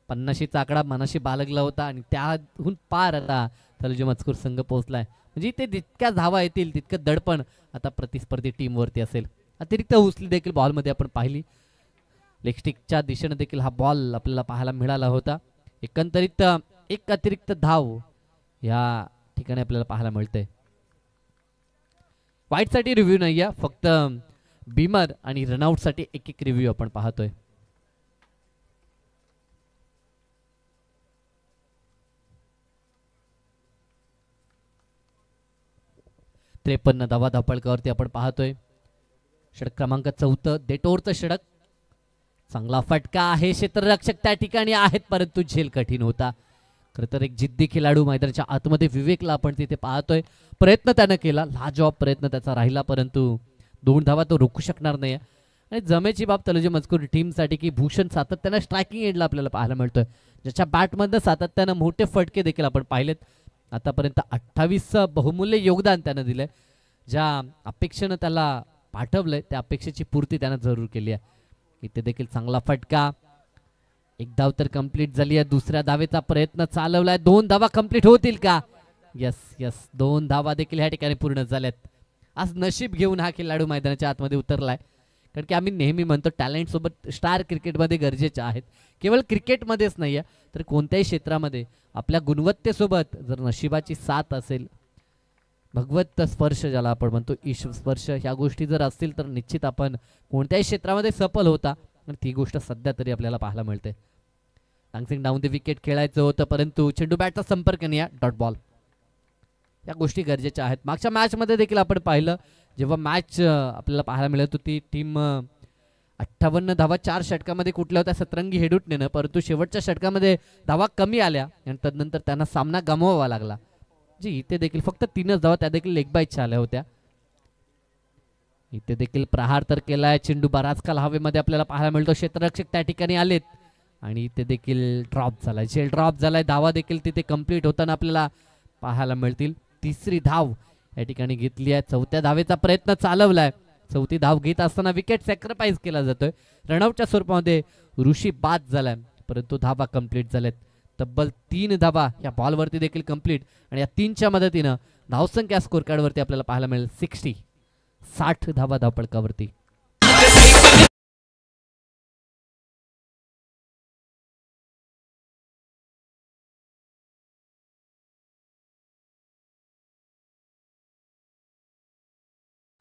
50चा आकडा मनाशी बाळगला होता आणि त्याहून पार आता तलोजा मजकूर संघ पोहोचलाय. म्हणजे ते जितक्या धावा येतील तितकं दडपण आता प्रतिस्पर्धी टीमवरती असेल. अतिरिक्त उचली देखील बॉलमध्ये आपण पाहिली. लेगस्टिकच्या दिशेने देखील हा बॉल आपल्याला पाहायला मिळाला होता. एकंदरीत एक अतिरिक्त धाव या ठिकाणी आपल्याला पाहायला मिळते. वाईटसाठी रिव्ह्यू नाही आहे, फक्त बीमर आणि रनआउटसाठी एक एक रिव्ह्यू आपण पाहतोय. त्रेपन्न धावा धापळकावरती आपण पाहतोय. षटक क्रमांक 4 डेटोरचं षटक. चांगला फटका आहे, क्षेत्ररक्षक त्या ठिकाणी आहेत परंतु झेल कठीण होता. खरं तर एक जिद्दी खेळाडू मैदानाच्या आतमध्ये विवेकला आपण तिथे पाहतोय. प्रयत्न त्यानं केला, लाजवाब प्रयत्न त्याचा राहिला, परंतु 2 धावा तो रोखू शकणार नाही. आणि जमेची बाब तलुजी मजकूर टीमसाठी की भूषण सातत्यानं स्ट्रायकिंग एंडला आपल्याला पाहायला मिळतोय, ज्याच्या बॅटमधनं सातत्यानं मोठे फटके देखील आपण पाहिलेत. आतापर्यंत 28 बहुमूल्य योगदान त्यानं दिलंय. ज्या अपेक्षेनं त्याला पाठवलंय त्या अपेक्षेची पूर्ती त्यानं जरूर केली आहे. इथे देखील चांगला फटका. एक धाव तर कंप्लीट झाली आहे. दुसऱ्या धावेचा प्रयत्न चालवलाय. 2 धावा कंप्लीट होतील का? यस यस, 2 धावा देखील ह्या ठिकाणी पूर्ण झाल्यात. आज नशीब घेऊन हा खेळाडू मैदानाच्या आतमध्ये उतरलाय. कारण की आम्ही नेहमी म्हणतो टॅलेंट सोबत स्टार क्रिकेटमध्ये गरजेचे आहेत. केवळ क्रिकेटमध्येच नाही आहे तर कोणत्याही क्षेत्रामध्ये आपल्या गुणवत्तेसोबत जर नशिबाची साथ असेल, भगवत स्पर्श ज्याला आपण म्हणतो, ईश्वर स्पर्श, ह्या गोष्टी जर असतील तर निश्चित आपण कोणत्याही क्षेत्रामध्ये सफल होता. आणि ती गोष्ट सध्या तरी आपल्याला पाहायला मिळते. लांगसिंग डाऊन द विकेट खेळायचं होतं परंतु चेंडू बॅटचा संपर्क नाही आहे, डॉट बॉल. या गोष्टी गरजेच्या आहेत. मागच्या मॅचमध्ये देखील आपण पाहिलं, जेव्हा मॅच आपल्याला पाहायला मिळत होती, टीम 58 धावा 4 षटकामध्ये कुठल्या होत्या सतरंगी हेडूटनेनं, परंतु शेवटच्या षटकामध्ये धावा कमी आल्या आणि तदनंतर त्यांना सामना गमवावा लागला. जी इथे देखील फक्त 3च धावा, त्या देखील लेग बाईटच्या आल्या होत्या. इथे देखील प्रहार तर केलाय. चेंडू बराच काल हवेमध्ये आपल्याला पाहायला मिळतो. क्षेत्ररक्षक त्या ठिकाणी आलेत आणि इथे देखील ड्रॉप झालाय, झेल ड्रॉप झालाय. धावा देखील तिथे कंप्लीट होताना आपल्याला पाहायला मिळतील. 3री धाव या ठिकाणी घेतली आहे. 4थ्या धावेचा प्रयत्न चालवलाय. 4थी धाव घेत असताना विकेट सॅक्रिफाईस केला जातोय. रनआउटच्या स्वरूपामध्ये ऋषी बाद झालाय परंतु धावा कंप्लीट झाल्यात. तब्बल 3 धावा या बॉलवरती देखील कंप्लीट आणि या 3च्या मदतीनं धावसंख्या स्कोर कार्डवरती आपल्याला पाहायला मिळेल 60 धावा धावपळकावरती.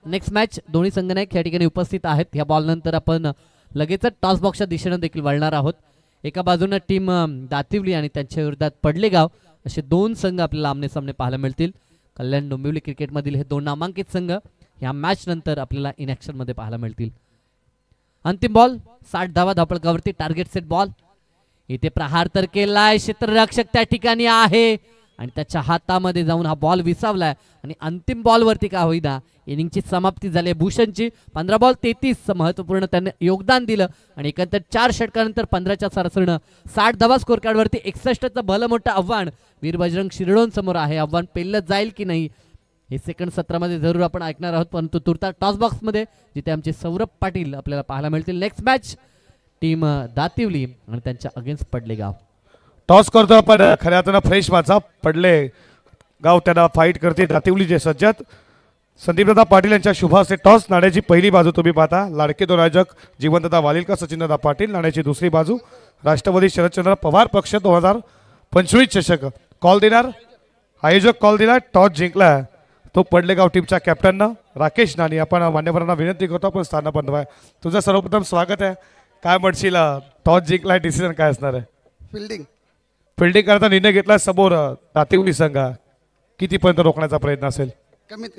नेक्स्ट मॅच दोन्ही संघनायक या ठिकाणी उपस्थित आहेत. या बॉल नंतर आपण लगेचच टॉस बॉक्सच्या दिशेनं देखील वळणार आहोत. एका बाजूने टीम दातिवली आणि त्यांच्या विरोधात पडलेगाव असे 2 संघ आपल्याला आमने सामने पाहायला मिळतील. कल्याण डोंबिवली क्रिकेटमधील हे 2 नामांकित संघ या मॅच नंतर आपल्याला इन ॲक्शन मध्ये पाहायला मिळतील. अंतिम बॉल 60 धावा धावपळकावरती, टार्गेट सेट बॉल. इथे प्रहार तर केलाय, क्षेत्ररक्षक त्या ठिकाणी आहे आणि त्याच्या हातामध्ये जाऊन हा बॉल विसावलाय आणि अंतिम बॉलवरती का होईना इनिंगची समाप्ती झाली भूषणची. 15 बॉल 33 महत्वपूर्ण त्याने योगदान दिलं आणि एकंदर 4 षटकानंतर 15च्या सरासरीनं 60 धावा स्कोर कार्डवरती. 61चं भलं मोठं आव्हान वीर बजरंग शिरडोन समोर आहे. आव्हान पेललं जाईल की नाही हे सेकंड सत्रामध्ये जरूर आपण ऐकणार आहोत, परंतु तुर्ता टॉस बॉक्समध्ये जिथे आमचे सौरभ पाटील आपल्याला पाहायला मिळतील. नेक्स्ट मॅच टीम दातिवली आणि त्यांच्या अगेन्स्ट पडलेगाव. टॉस करतो आपण खऱ्या अर्थानं फ्रेश माझा पडले गाव त्यांना फाईट करते दातिवलीचे सज्जत. संदीपदादा पाटील यांच्या शुभ हस्ते टॉस. नाण्याची पहिली बाजू तुम्ही पाहता लाडके दोन आयोजक जीवनदादा वालिलकर सचिनदादा पाटील. नाण्याची दुसरी बाजू राष्ट्रवादी शरदचंद्र पवार पक्ष 2025 चषक. कॉल देणार आयोजक, कॉल देणार. टॉस जिंकला तो पडलेगाव टीमच्या कॅप्टननं राकेश नानी. आपण मान्यवरांना विनंती करतो आपण स्थान बनवाय. तुझं सर्वप्रथम स्वागत आहे. काय म्हणशील, टॉस जिंकला, डिसिजन काय असणार आहे? फिल्डिंग करता निर्णय घेतला समोर दातिवली संघ. कितीपर्यंत रोखण्याचा प्रयत्न असेल? कमीत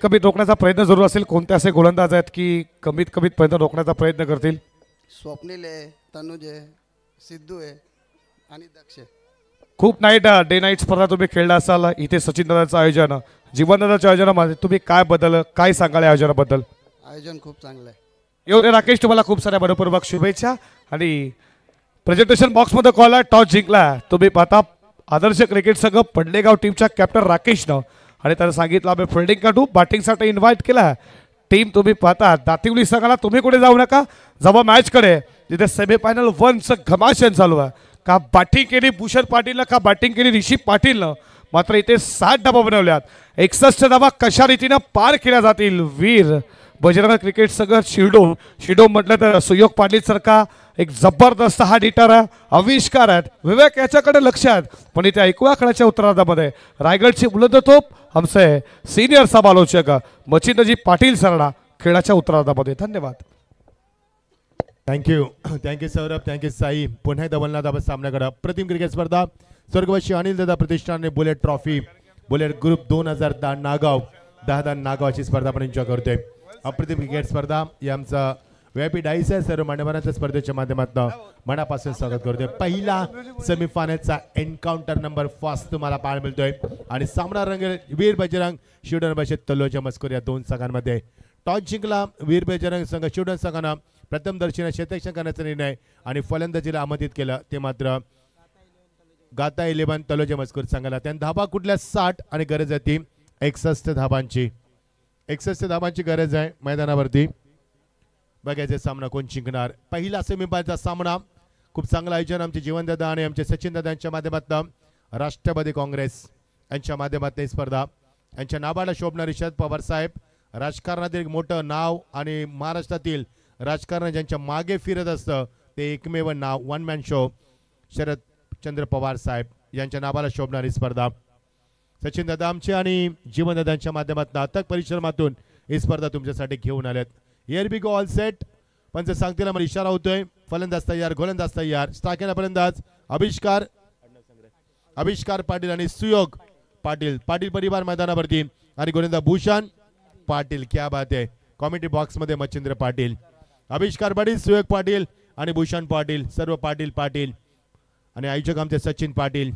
कमी रोखण्याचा प्रयत्न जरूर असेल. कोणते असे गोलंदाज आहेत की कमीत पर्यंत रोखण्याचा प्रयत्न करतील? स्वप्नील आहे, तनुज आहे, सिद्धू आहे आणि दक्ष. खूप नाईट डे नाईट स्पर्धा तुम्ही खेळला असाल. इथे सचिन दादाचं आयोजन, जीवनदादाच्या आयोजनामध्ये तुम्ही काय सांगाल आयोजनाबद्दल? आयोजन खूप चांगलं आहे. एवढे राकेश, तुम्हाला खूप साऱ्या मनपूर्वक शुभेच्छा. आणि प्रेझेंटेशन बॉक्समध्ये कॉल आहे. टॉस जिंकला तुम्ही पाहता आदर्श क्रिकेट संघ पडलेगाव टीमच्या कॅप्टन राकेशनं आणि त्यानं सांगितलं आम्ही फिल्डिंग काढू, बॅटिंगसाठी इन्व्हाइट केला. टीम तुम्ही पाहता दातिवली संघाला तुम्ही कुठे जाऊ नका, जवळ मॅचकडे जिथे सेमीफायनल 1चं घमाशन चालू आहे. का बॅटिंग केली भूषण पाटीलनं, का बॅटिंग केली ऋषी पाटीलनं, मात्र इथे 60 धावा बनवल्यात. 61 धावा कशा रीतीनं पार केल्या जातील वीर बजरंग क्रिकेट संघ शिडो म्हटलं तर सुयोग पाटील सारखा एक जबरदस्त हा हिटर आहे, आविष्कार आहेत. विवेक याच्याकडे लक्ष आहेत, पण इथे ऐकूया खेळाच्या उत्तरार्धामध्ये रायगडची बुलंद तोप आमचे सिनियर समालोचक मच्छिंद्रजी पाटील सरडा खेळाच्या उत्तरार्धामध्ये. धन्यवाद. Thank you Saurabh, thank you Sai. पुन्हा एकदा बोलणार सामन्याकडे. प्रतिम क्रिकेट स्पर्धा स्वर्गवासी अनिल दादा प्रतिष्ठानने bullet trophy bullet group 2010 Nagaon 10 नागावची स्पर्धा आपण एन्जॉय करतोय. अप्रतिम क्रिकेट स्पर्धा या आमचा व्हीआयपी डाईस आहे. सर्व मान्यवरांच्या स्पर्धेच्या माध्यमातून मनापासून स्वागत करतोय. पहिला सेमीफायनलचा एन्काउंटर नंबर 5 तुम्हाला पाहायला मिळतोय आणि सामना रंगेल वीर बजरंग शिवडन बशेत तलोजा मस्कोर या दोन संघांमध्ये. टॉस जिंकला वीर बजरंग संघ. शिवडन संघानं प्रथम दर्शनी क्षेत्ररक्षण करण्याचा निर्णय आणि फलंदाजीला आमंत्रित केलं, ते मात्र गाता 11 तलोजा मस्कोर संघाला. त्यांनी धाबा कुठल्या 60 आणि गरज आहे ती 61 धाबांची. 61 धाबांची गरज आहे मैदानावरती. बघायचे सामना कोण जिंकणार. पहिला सेमीफायनलचा सामना खूप चांगलं आयोजन आमचे जीवनदादा आणि आमचे सचिनदादा यांच्या माध्यमातून राष्ट्रवादी काँग्रेस यांच्या माध्यमातून स्पर्धा. यांच्या नावाला शोभणारे शरद पवार साहेब, राजकारणातील एक मोठं नाव आणि महाराष्ट्रातील राजकारण ज्यांच्या मागे फिरत असतं ते एकमेव नाव one man show Sharadchandra Pawar Saheb यांच्या नावाला शोभणारी स्पर्धा. सचिनदादा आमचे आणि जीवनदादांच्या माध्यमातून अथक परिश्रमातून ही स्पर्धा तुमच्यासाठी घेऊन आल्यात. Here we go all set. पंच सांगतील मला इशारा होतोय. फलंदाज तयार, गोलंदाज तयार. स्टाकेला फलंदाज आविष्कार पाटील आणि सुयोग पाटील. पाटील परिवार मैदानावरती आणि गोलंदाज भूषण पाटील. क्या बात आहे. कॉमेंट्री बॉक्स मध्ये मच्छिंद्र पाटील, आविष्कार पाटील, सुयोग पाटील आणि भूषण पाटील. सर्व पाटील पाटील आणि आयोजक आमचे सचिन पाटील.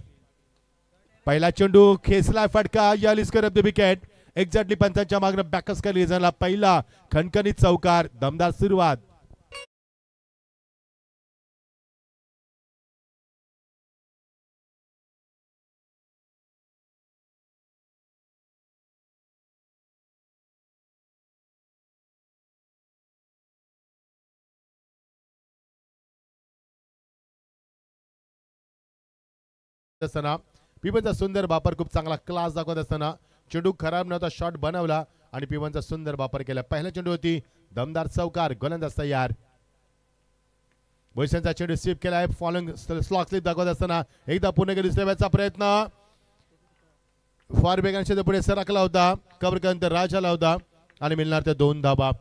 पहिला चेंडू खेचला, फटका या लिस्कर ऑफ द विकेट. एक्झॅक्टली पंचांच्या मागणं बॅकस केली झाला. पहिला खणखणीत चौकार. दमदार सुरुवात. असताना पिवनचा सुंदर वापर, खूप चांगला क्लास दाखवत असताना चेंडू खराब नव्हता, शॉट बनवला आणि पिवनचा सुंदर वापर केला. पहिला चेंडू होती दमदार चौकार. गोलंदाज तयार. भूषणचा चेंडू स्वीप केला आहे. फॉलोइंग स्लॉक स्लिप दाखवत असताना एकदा पुन्हा गेली दुसऱ्या बॅटचा प्रयत्न. फार बेगांच्या पुढे सरकला होता, कव्हर करण्यानंतर राज आला होता आणि मिळणार ते 2 धाबा.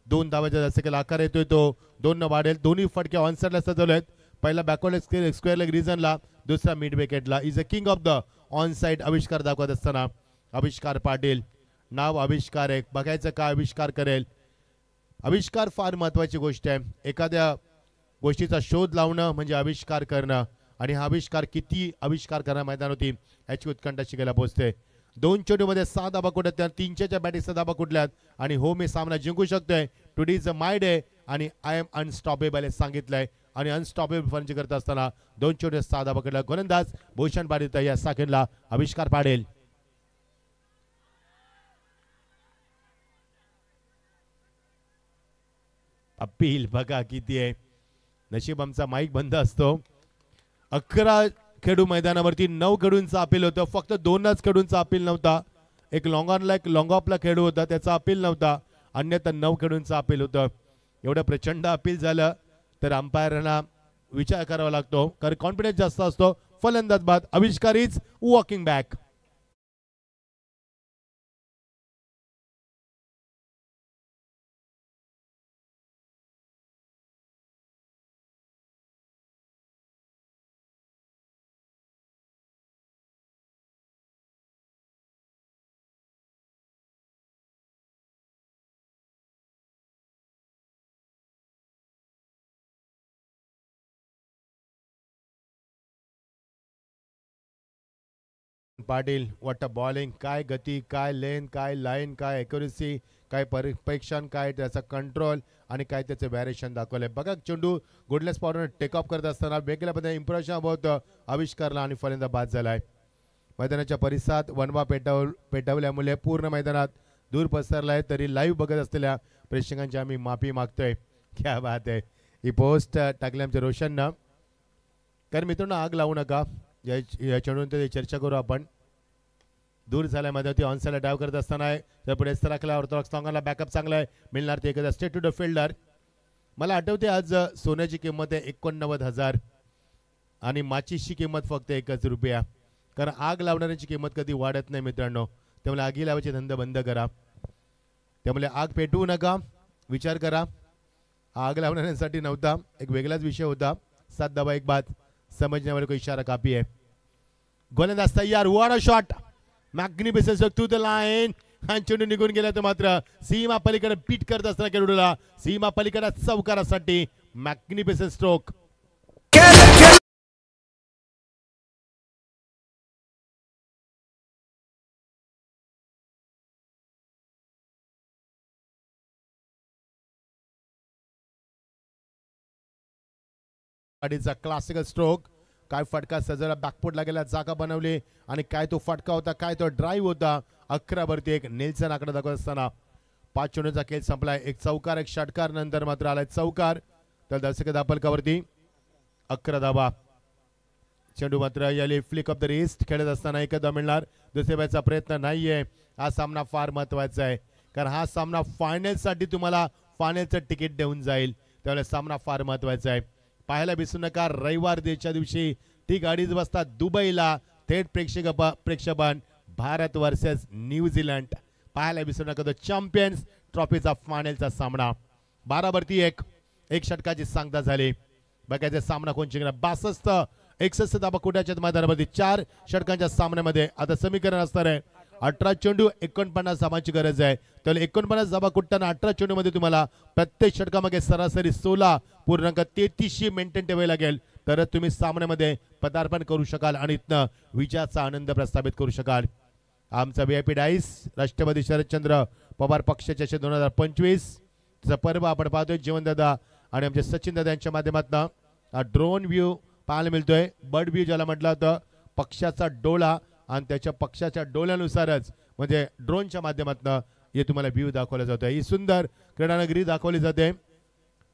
2 धाबाचा जसं केला आकार येतोय तो 2 न वाढेल. दोन्ही फटके ऑनसाइडला सजवलेत. पहिला बॅकवर्ड स्क्वेअर लेग रिजनला, दुसरा मिड विकेटला. Is a king of the on side. आविष्कार दाखवत असताना आविष्कार पाटील. नाव आविष्कार आहे. बघायचं काय आविष्कार करेल. आविष्कार फार महत्वाची गोष्ट आहे. एखाद्या गोष्टीचा शोध लावणं म्हणजे आविष्कार करणं आणि हा आविष्कार किती आविष्कार करणं मैदान होती याची उत्कंठा शिकायला पोहोचते. 2 चेंडूमध्ये 6 धाबा कुठल्यात, त्या 300च्या बॅटिंगचा धाबा कुठल्यात आणि हो मी सामना जिंकू शकतोय. Today is a my day आणि आय एम अनस्टॉपेबल हे सांगितलंय आणि अनस्टॉपेबल फर्निचर करत असताना 2 चेंडू 6 धाबा कुठला. गोलंदाज भूषण पाटील या साखेनला आविष्कार पाडेल. अपील बघा किती आहे. नशीब आमचा माईक बंद असतो. 11 खेळू मैदानावरती 9 खेळूंचा अपील होतं. फक्त 2च खेळूंचा अपील नव्हता. एक लॉंग ऑनला एक लॉंग ऑफला खेळू होता, त्याचा अपील नव्हता. अन्यथा 9 खेळूंचा अपील होतं. एवढं प्रचंड अपील झालं तर अंपायरना विचार करावा लागतो, कारण कॉन्फिडन्स जास्त असतो. फलंदाज बाद. आविष्कार is walking back. Patil what a bowling. काय गती, काय लेन, काय लाईन, काय ॲक्युरेसी, काय परीक्षण, काय त्याचा कंट्रोल आणि काय त्याचे व्हॅरिएशन दाखवले. बघा चेंडू गुडल्या स्पॉटवर टेक ऑफ करत असताना वेगळ्या पद्धतीने इम्प्रेशन होतं आविष्कारला आणि फलंदाज बाद झालाय. मैदानाच्या परिसरात वनवा पेटवल्यामुळे पूर्ण मैदानात दूर पसरला आहे. तरी लाईव्ह बघत असलेल्या प्रेक्षकांची आम्ही माफी मागतोय. क्या बात आहे. ही पोस्ट टाकली आमच्या रोशननं. कारण मित्रांनो आग लावू नका, या चेंडूनंतर चर्चा करू आपण. दूर झाल्या मध्यवर्ती ऑन साईडला ड्राईव्ह करत असताना आहे तर पुढे सरकला ऑर्थोडॉक्स लॉंगरला बॅकअप चांगला आहे मिळणार ते एखादा स्ट्रेट टू द फिल्डर. मला आठवते आज सोन्याची किंमत आहे 89,000 आणि माचीसची किंमत फक्त 1 रुपया. कारण आग लावणाऱ्यांची किंमत कधी वाढत नाही मित्रांनो. त्यामुळे आगी लावायचे धंदा बंद करा. त्यामुळे आग पेटवू नका, विचार करा. आग लावणाऱ्यांसाठी नव्हता, एक वेगळाच विषय होता. 7 दबा 1 बात समझने वाले को इशारा काफी है. गोलंदाज तयार, what a shot, magnificent to the line. हा चेंडू निघून गेला तर मात्र सीमा पलीकडे पीट करत असताना खेळाडूला सीमा पलीकडे चौकारासाठी मॅग्निफिसंट स्ट्रोक. गाडीचा क्लासिकल स्ट्रोक. काय फटका सजला, बॅकफुटला गेला, जागा बनवली आणि काय तो फटका होता, काय तो ड्राईव्ह होता. 11 1 नेल्सन आकडे दाखवत असताना 5 चेंडूचा खेळ संपलाय. एक चौकार, एक षटकार, नंतर मात्र आलाय चौकार. तर दर्शक दापलकावरती 11 धावा. चेंडू मात्र याली फ्लिक ऑफ द रिस्ट खेळत असताना एकदा मिळणार, दुसऱ्या बॅचचा प्रयत्न नाहीये. हा सामना फार महत्वाचा आहे कारण हा सामना फायनलसाठी तुम्हाला फायनलचं तिकीट देऊन जाईल. त्यामुळे सामना फार महत्वाचा आहे. पाहायला विसरू नका, रविवार देच्या दिवशी ती गाडीच बसतात दुबईला. थेट प्रेक्षेपण भारत वर्सेस न्यूझीलंड. पाहायला विसरू नका, द चॅम्पियन्स ट्रॉफीचा फायनलचा सामना. 12 1 षटकाची सांगता झाली. बघायचा सामना कोण जिंकणार. 62-61 धावा कुटाच्या मैदानामध्ये 4 षटकांच्या सामन्यामध्ये आता समीकरण असणार आहे 18 चेंडू 49 धावांची गरज आहे. तर 49 धावा कुटताना 18 चेंडू मध्ये तुम्हाला प्रत्येक षटकामागे सरासरी 16.33 मेंटेन ठेवावे लागेल तरच तुम्ही सामन्यामध्ये पदार्पण करू शकाल आणि इथनं विजयाचा आनंद प्रस्थापित करू शकाल. आमचा VIP डाईस राष्ट्रवादी शरदचंद्र पवार पक्षाचे 2025 चा पर्व आपण पाहतोय. जीवनदादा आणि आमचे सचिन दादा यांच्या माध्यमातून ड्रोन व्ह्यू पाहायला मिळतोय. बर्ड व्ह्यू ज्याला म्हटलं होतं, पक्षाचा डोळा आणि त्याच्या पक्षाच्या डोळ्यानुसारच म्हणजे ड्रोनच्या माध्यमातून हे तुम्हाला व्ह्यू दाखवला जातोय. ही सुंदर क्रीडानगरी दाखवली जाते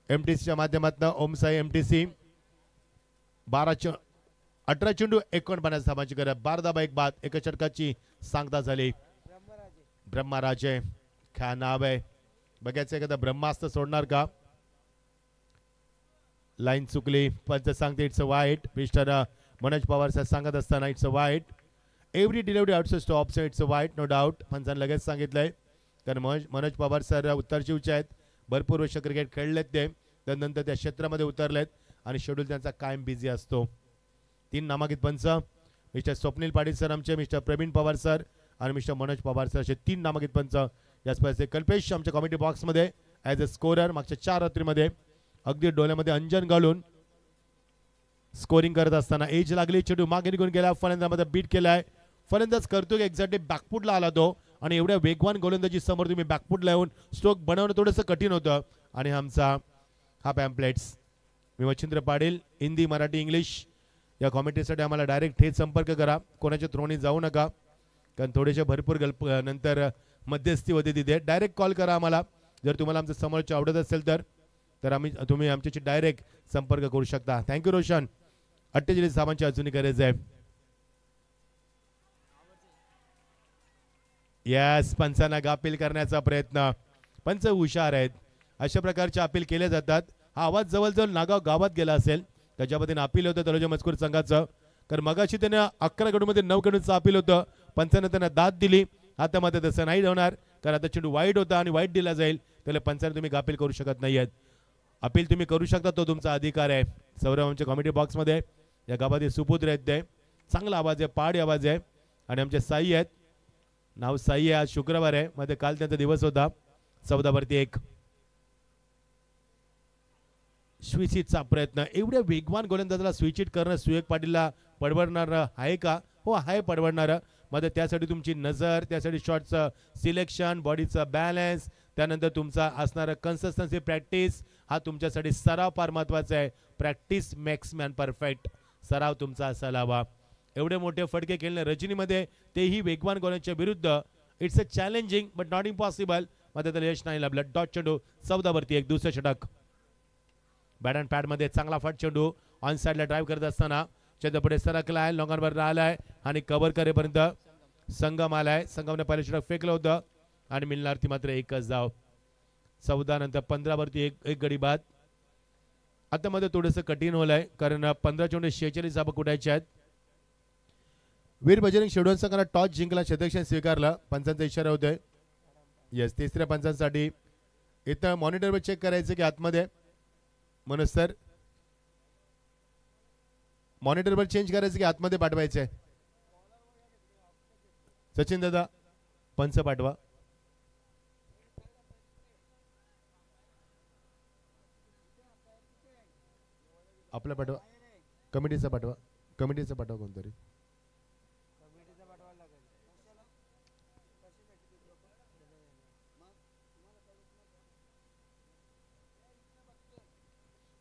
MTCच्या माध्यमातून. ओमसाई MTC 18 चेंडू 49 धावांची गरज. 12 धावा 1 बाद. एका षटकाची सांगता झाली. ब्रह्मराजे काय नाव आहे बघायचं, एखादा ब्रह्मास्त्र सोडणार का. लाईन चुकली, पंच सांगते इट्स अ वाईट. मिस्टर मनोज पवार सर सांगत असताना इट्स अ वाईट. Every delivery outside stops it's a वाईट, नो डाऊट. पंचांनी लगेच सांगितलंय कारण मनोज पवार सर उत्तरजीवचे आहेत. भरपूर वर्ष क्रिकेट खेळलेत ते, त्यानंतर त्या क्षेत्रामध्ये उतरलेत आणि शेड्यूल त्यांचा कायम बिझी असतो. 3 नामांकित पंच मिस्टर स्वप्नील पाटील सर आमचे, मिस्टर प्रवीण पवार सर आणि मिस्टर मनोज पवार सर असे 3 नामांकित पंच. या स्पर्धेचे कल्पेश आमच्या कॉमेडी बॉक्समध्ये ॲज अ स्कोरर मागच्या 4 रात्रीमध्ये अगदी डोळ्यामध्ये अंजन घालून स्कोरिंग करत असताना एज लागली. चेंडू मागे निघून गेला, फलंदाजामध्ये बीट केलाय. फलंदाज करतो की एक्झॅक्टली बॅकफुटला आला तो आणि एवढ्या वेगवान गोलंदाजी समोर तुम्ही बॅकफुटला येऊन स्ट्रोक बनवणं थोडंसं कठीण होतं. आणि आमचा हा पॅम्पलेट्स मी मच्छिंद्र पाटील, हिंदी मराठी इंग्लिश या कॉमेंट्रीसाठी आम्हाला डायरेक्ट थेट संपर्क करा. कोणाच्या थ्रोनी जाऊ नका कारण थोडेसे भरपूर नंतर मध्यस्थी होते तिथे. डायरेक्ट कॉल करा आम्हाला जर तुम्हाला आमचं समोरचे आवडत असेल तर तुम्ही आमच्याशी डायरेक्ट संपर्क करू शकता. थँक्यू रोशन. 48 धावांची अजूनही गरज आहे. यस, पंचांना अपील करण्याचा प्रयत्न. पंच हुशार आहेत, अशा प्रकारचे अपील केले जातात. हा आवाज जवळजवळ नागाव गावात गेला असेल त्याच्या पद्धतीने अपील होतं तलोजा मजकूर संघाचं. कारण मगाशी त्यांना 11 गडूमध्ये 9 गडूचं अपील होतं. पंचानं त्यांना दाद दिली. आता मात्र तसं नाही होणार कारण आता चेंडू वाईट होता आणि वाईट दिला जाईल. त्याला पंचाने तुम्ही अपील करू शकत नाही आहेत. अपील तुम्ही करू शकता, तो तुमचा अधिकार आहे. सौरभ आमच्या कॉमेडी बॉक्समध्ये या गावात सुपुत्र आहेत ते. चांगला आवाज आहे, पहाडी आवाज आहे. आणि आमचे साई आहेत, नाव साई आहे. आज शुक्रवार आहे, मध्ये काल त्यांचा दिवस होता. 14 1 स्विचिटचा प्रयत्न. एवढ्या वेगवान गोलंदाजाला स्विचिट करणं सुयोग पाटीलला परवडणार आहे का. हो आहे परवडणारं. मध्ये त्यासाठी तुमची नजर, त्यासाठी शॉटचं सिलेक्शन, बॉडीचं बॅलन्स, त्यानंतर तुमचा असणारा कन्सिस्टन्सी प्रॅक्टिस हा तुमच्यासाठी सराव फार महत्त्वाचा आहे. Practice makes man perfect. सराव तुमचा असायला हवा. एवढे मोठे फटके खेळणे रजनीमध्ये तेही वेगवान गोलांच्या विरुद्ध it's a challenging but not impossible. मध्ये त्याला यश नाही लाभलं. डॉट चेंडू 14 1 दुसरं षटक. बॅट अँड पॅडमध्ये चांगला फट चेंडू ऑन साईडला ड्राईव्ह करत असताना चेंडू पुढे सरकला आहे, लॉंगॉनवर आलाय आणि कव्हर करेपर्यंत संगम आलाय. संगमने पहिलं षटक फेकलं होतं आणि मिळणार ती मात्र एकच धाव. 14 नंतर 15 वरती एक गडी बाद. आता मध्ये थोडंसं कठीण होलंय कारण 15 चेंडू 46 धावा कुठायच्या आहेत. वीर बजरंग शेडोन संघाला टॉस जिंकला, क्षेत्ररक्षण स्वीकारलं. पंचांचा इशारा होतोय. यस, तिसऱ्या पंचांसाठी इथं मॉनिटरवर चेक करायचं की आतमध्ये म्हणून सर मॉनिटरवर चेंज करायचं की आतमध्ये पाठवायचंय. सचिन दादा पंच पाठवा. आपला पाठवा, कमिटीचा पाठवा, कमिटीचा पाठवा कोणतरी.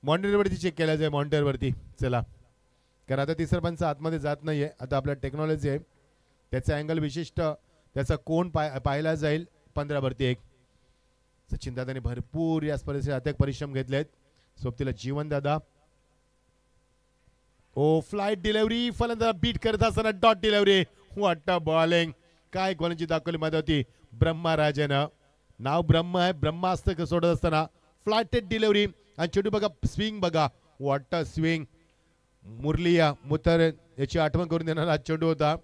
मॉनिटरवरती चेक केला जाय, मॉनिटरवरती. चला, कारण आता तिसरा पंच आतमध्ये जात नाहीये. आता आपल्या टेक्नॉलॉजी आहे, त्याचा अँगल विशिष्ट, त्याचा कोण पाहिला जाईल. 15 वरती 1. सचिन दादाने भरपूर या स्पर्धेचे अत्यंत परिश्रम घेतलेत. सोबतीला जीवन दादा. ओ फ्लाइट डिलिव्हरी, फलंदाज बीट करत असताना डॉट डिलिव्हरी. वाटतं बॉलिंग काय गोलंदाजी दाखवली मध्ये होती ब्रह्मा राजानं. नाव ब्रह्मा आहे, ब्रह्मास्त्र सोडत असताना फ्लाइटेड डिलिव्हरी आणि चेंडू बघा, स्विंग बघा, वॉटर स्विंग. मुरलिया मुतर याची आठवण करून देणारा चेंडू होता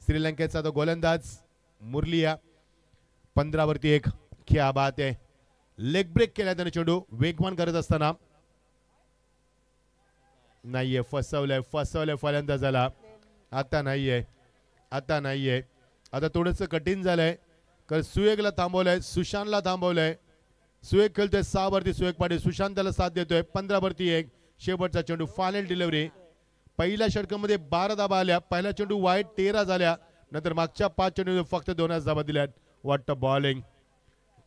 श्रीलंकेचा तो गोलंदाज मुरलिया. 15 वरती 1. क्या बात आहे. लेग ब्रेक केला त्याने चेंडू वेगवान करत असताना. नाहीये, फसवलंय फलंदाजाला. आता नाहीये. आता थोडंसं कठीण झालंय कारण सुएगला थांबवलंय, सुशांतला थांबवलंय. सुएग खेळतोय 6 वरती सुएग पाटील, सुशांत त्याला साथ देतोय. 15 वरती 1. शेवटचा चेंडू फायनल डिलिव्हरी. पहिल्या षटकामध्ये 12 धाबा आल्या. पहिला चेंडू वाईट 13 झाल्या. नंतर मागच्या 5 चेंडू फक्त 2च धाबा दिल्यात. वाटतं bowling,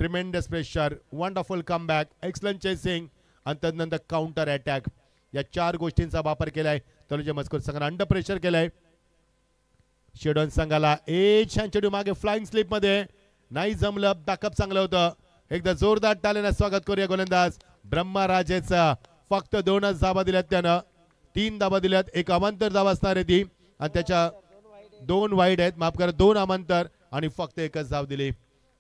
tremendous pressure, wonderful comeback, excellent chasing आणि त्यानंतर काउंटर अटॅक. या 4 गोष्टींचा वापर केलाय तनुजा मस्कोर संघाने. अंडर प्रेशर केलाय शेडोन संघाला. छान चेंडू मागे फ्लाइंग स्लिप मध्ये नाही जमलं. बॅकअप चांगलं होतं. एकदा जोरदार टाळ्याने स्वागत करूया गोलंदाज ब्रह्मा राजेचा. फक्त 2च धाबा दिल्यात त्यानं. 3 धाबा दिल्यात. एक अमांतर धाबा असणार आहे ती आणि त्याच्या 2 वाईड आहेत, माफ करा 2 अमांतर आणि फक्त 1च धाव दिली.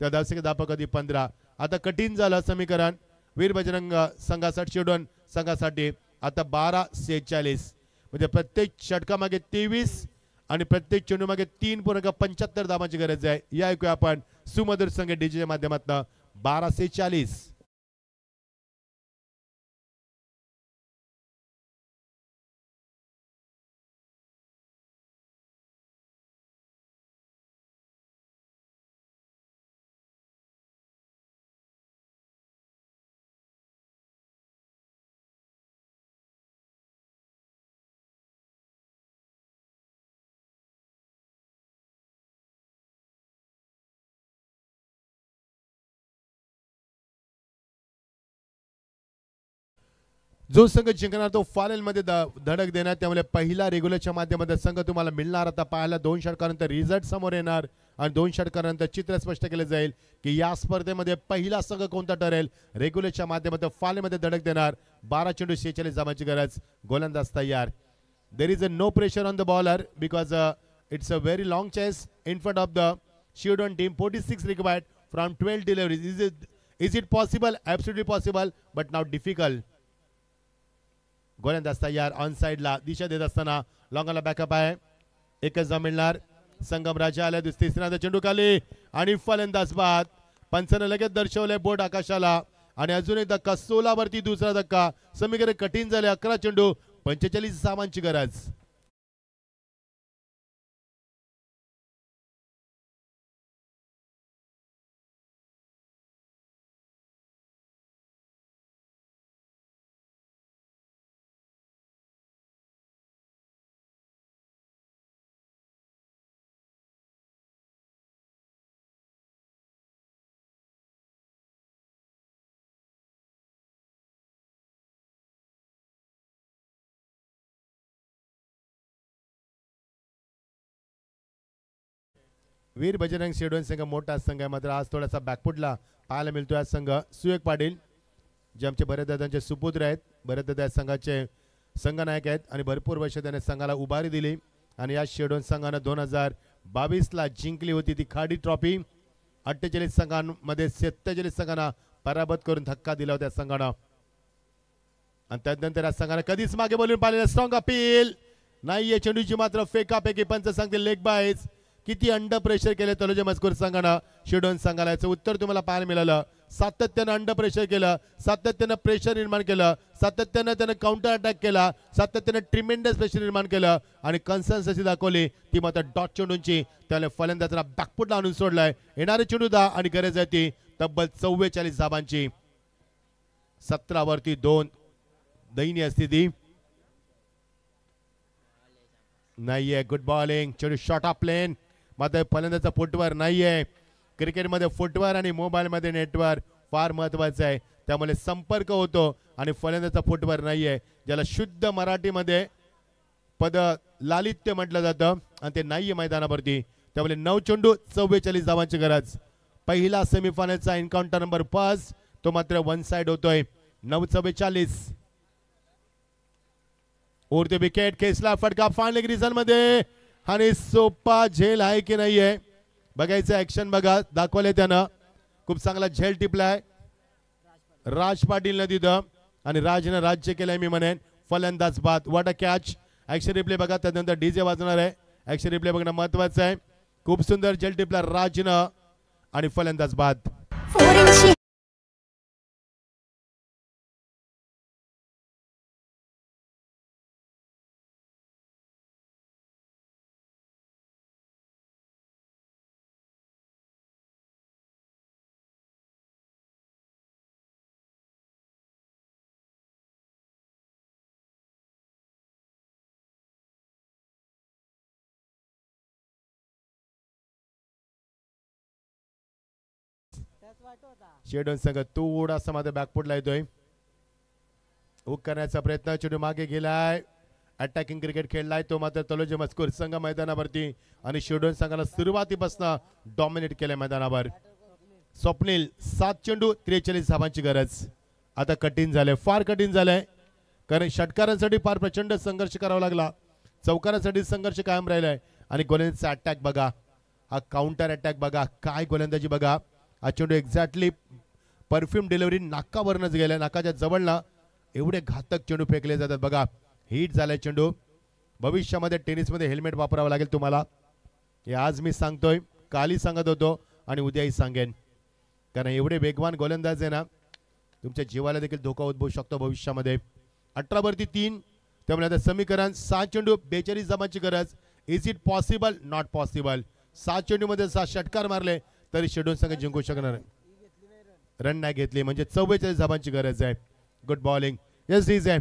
त्या धावसंख्या धापा कधी 15. आता कठीण झालं समीकरण वीर बजरंग संघासाठी, शेडोन संघासाठी. आता 12:46 म्हणजे प्रत्येक षटकामागे 23 आणि प्रत्येक चेंडू मागे 3.75 धावांची गरज आहे. या ऐकूया आपण सुमधुर संघ डीजेच्या माध्यमातून. 12:46. जो संघ जिंकणार तो फायनल मध्ये धडक देणार. त्यामुळे पहिला रेग्युलरच्या माध्यमातून संघ तुम्हाला मिळणार. आता पाहायला 2 षटकानंतर रिझल्ट समोर येणार आणि 2 षटकानंतर चित्र स्पष्ट केले जाईल की या स्पर्धेमध्ये पहिला संघ कोणता ठरेल. रेग्युलरच्या माध्यमातून फायनल मध्ये धडक देणार. 12 चेंडू 46 धावांची गरज. गोलंदाज तयार. There is a no pressure on the bowler because it's a very long chase in front of the Shedon team. 46 required from 12 deliveries. Is it possible? Absolutely possible, but now difficult. गोलंदाज तयार. ऑन साइडला दिशा देत असताना लॉंगला backup आहे. 1च धाव मिळणार. संगम राजा आल्या. तिसऱ्यांदा चेंडू खाली आणि फलंदाज बाद. पंचाने लगेच दर्शवलंय बोट आकाशाला आणि अजून एक धक्का. 16 वरती दुसरा धक्का. समीकरण कठीण झाले. 11 चेंडू 45 धावांची गरज. वीर बजरंग शेडोन संघ मोठा संघ आहे, मात्र आज थोडासा बॅकफुटला पाहायला मिळतोय. आज संघ सुएग पाटील जे आमचे भरतदादांचे सुपुत्र आहेत, भरतदादा संघाचे संघनायक आहेत आणि भरपूर वर्ष त्याने संघाला उभारी दिली आणि या शेडोन संघानं 22ला जिंकली होती ती खाडी ट्रॉफी. 48 संघांमध्ये 47 संघांना पराभूत करून धक्का दिला होता संघानं. आणि त्यानंतर या संघाने कधीच मागे बोलून पाहिलेलं स्ट्रॉंग अपील नाहीये. चेंडूची मात्र फेकाफेकी पंच सांगतील लेग बायज. किती अंडर प्रेशर केले तलोजा मजकूर संघानं शिडोन संघाला, याचं उत्तर तुम्हाला पाहायला मिळालं. सातत्यानं अंडर प्रेशर केलं, सातत्यानं प्रेशर निर्माण केलं, सातत्यानं त्यानं काउंटर अटॅक केला, सातत्यानं ट्रिमेंडस प्रेशर निर्माण केलं आणि कन्सिस्टन्सी दाखवली. ती मात्र डॉट चेंडूंची त्याला फलंदाजाला बॅकफुटला आणून सोडलाय. येणारे चेंडू 10 आणि गरज आहे ती तब्बल 44 धाबांची. 17 वरती 2 दयनीय स्थिती नाहीये. Good bowling. चेंडू शॉर्ट ऑफ प्लेन, मात्र फलंदाजाचा फुटवर नाहीये. क्रिकेटमध्ये फुटवर आणि मोबाईलमध्ये नेटवर्क फार महत्वाचं आहे. त्यामुळे संपर्क होतो आणि फलंदाजाचा फुटवर नाहीये, ज्याला शुद्ध मराठीमध्ये पद लालित्य म्हटलं जातं आणि ते नाहीये मैदानावरती. त्यामुळे 9 चेंडू 44 धावांची गरज. पहिला सेमीफायनलचा एन्काउंटर नंबर 5 तो मात्र वन साइड होतोय. 9-44. उरते विकेट. केसला फटका फायनल रिझन मध्ये आणि सोपा झेल आहे की नाहीये बघायचं. ऍक्शन बघा, दाखवले त्यानं. खूप चांगला झेल टिपलाय राज पाटील न तिथं आणि राजनं राज्य केलंय मी म्हणेन. फलंदाज बाद. What a catch. Action replay बघा, त्यानंतर डीजे वाजणार आहे. ऍक्शन रिप्ले बघणं महत्वाचं आहे. खूप सुंदर झेल टिपला राजनं आणि फलंदाज बाद. शेडोन संघ थोडासा मध्ये बॅकफुटला येतोय. हुक करण्याचा प्रयत्न. चेंडू मागे गेलाय. अटॅकिंग क्रिकेट खेळलाय तो मात्र तलोजा मजकूर संघ मैदानावरती आणि शेडोन संघाला सुरुवातीपासून डॉमिनेट केलंय मैदानावर. स्वप्नील 7 चेंडू 43 धावांची गरज. आता कठीण झालंय, फार कठीण झालंय, कारण षटकारांसाठी फार प्रचंड संघर्ष करावा लागला. चौकारांसाठी संघर्ष कायम राहिलाय. आणि गोलंदाजीचा अटॅक बघा, हा काउंटर अटॅक बघा, काय गोलंदाजी बघा. हा चेंडू एक्झॅक्टली परफ्यूम डिलिव्हरी नाकावरनच गेलाय. नाकाच्या जवळला एवढे घातक चेंडू फेकले जातात बघा. हिट झालाय चेंडू. भविष्यामध्ये टेनिसमध्ये हेल्मेट वापरावं लागेल तुम्हाला. हे आज मी सांगतोय, कालही सांगत होतो आणि उद्याही सांगेन, कारण एवढे वेगवान गोलंदाज आहे ना, तुमच्या जीवाला देखील धोका उद्भवू शकतो भविष्यामध्ये. 18 वरती 3. त्यामुळे आता समीकरण 7 चेंडू 42 धावांची गरज. Is it possible? Not possible. 7 चेंडूमध्ये 7 षटकार मारले तरी शेडोन संघ जिंकू शकणार नाही. रन नाही घेतली म्हणजे 44 धावांची गरज आहे. Good bowling. येस इज आहे.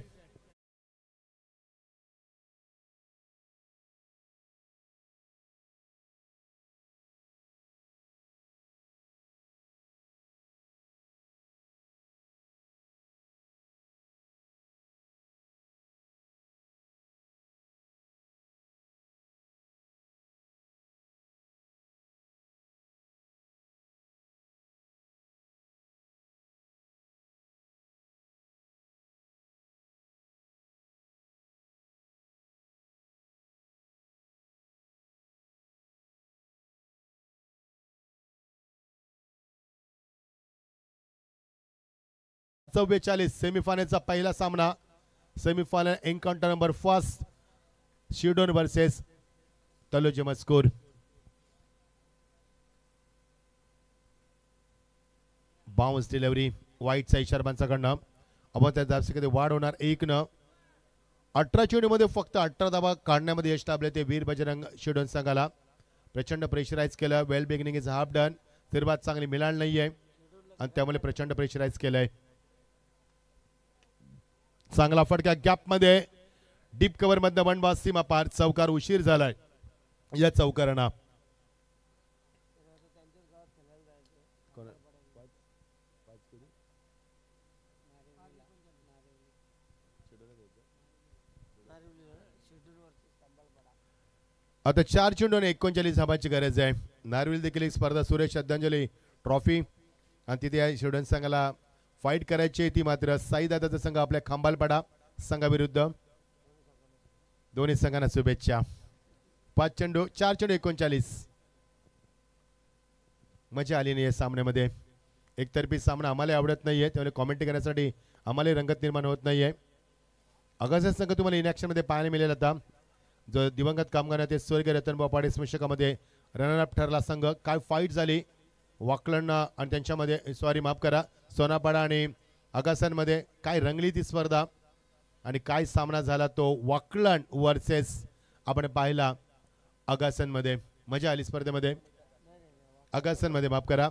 सेमीफायनलचा पहिला सामना. Semifinal encounter number 1 Shidon versus Taloja मजकूर. बाउन्स डिलिव्हरी वाईटचा इशारा पंचाकडनं. आपण त्या धावसंख्येत वाढ होणार 1 18 चेंडूमध्ये फक्त 18 धावा काढण्यामध्ये यश लाभले ते वीर बजरंग शिडोन संघाला. प्रचंड प्रेशराईज केलं. वेल बिगिनिंग इज हाफ डन. सुरुवात चांगली मिळाली नाहीये आणि त्यामुळे प्रचंड प्रेशराईज केलंय. चांगला फटका गॅप मध्ये डीप कव्हर मधनं वनबाद सीमा पार. चौकार उशीर झालाय या चौकारांना. आता 4 चेंडू आणि 39 धावांची गरज आहे. नारविल देखील एक स्पर्धा सुरेश श्रद्धांजली ट्रॉफी आणि तिथे शिडोन संघाला फाईट करायची. ती मात्र साई दादाचा संघ आपल्या खांबालपाडा संघाविरुद्ध. दोन्ही संघांना शुभेच्छा. 5 चेंडू 4 चेंडू 39. मजा आली नाही या सामन्यामध्ये. एकतर्फी सामना आम्हाला आवडत नाहीये, त्यामुळे कॉमेंट्री करण्यासाठी आम्हाला रंगत निर्माण होत नाहीये. अगाचा संघ तुम्हाला इन ॲक्शनमध्ये पाहायला मिळेल. आता जो दिवंगत कामगार ते स्वर्गीय रतनभाऊ पाटील स्मशकामध्ये रनरअप ठरला संघ. काय फाईट झाली वाकलंड आणि त्यांच्यामध्ये, सॉरी माफ करा, सोनापाडा आणि अगासनमध्ये काय रंगली ती स्पर्धा आणि काय सामना झाला तो वाकलंड वर्सेस आपण पाहिला अगासनमध्ये. मजा आली स्पर्धेमध्ये. अगासनमध्ये माफ करा.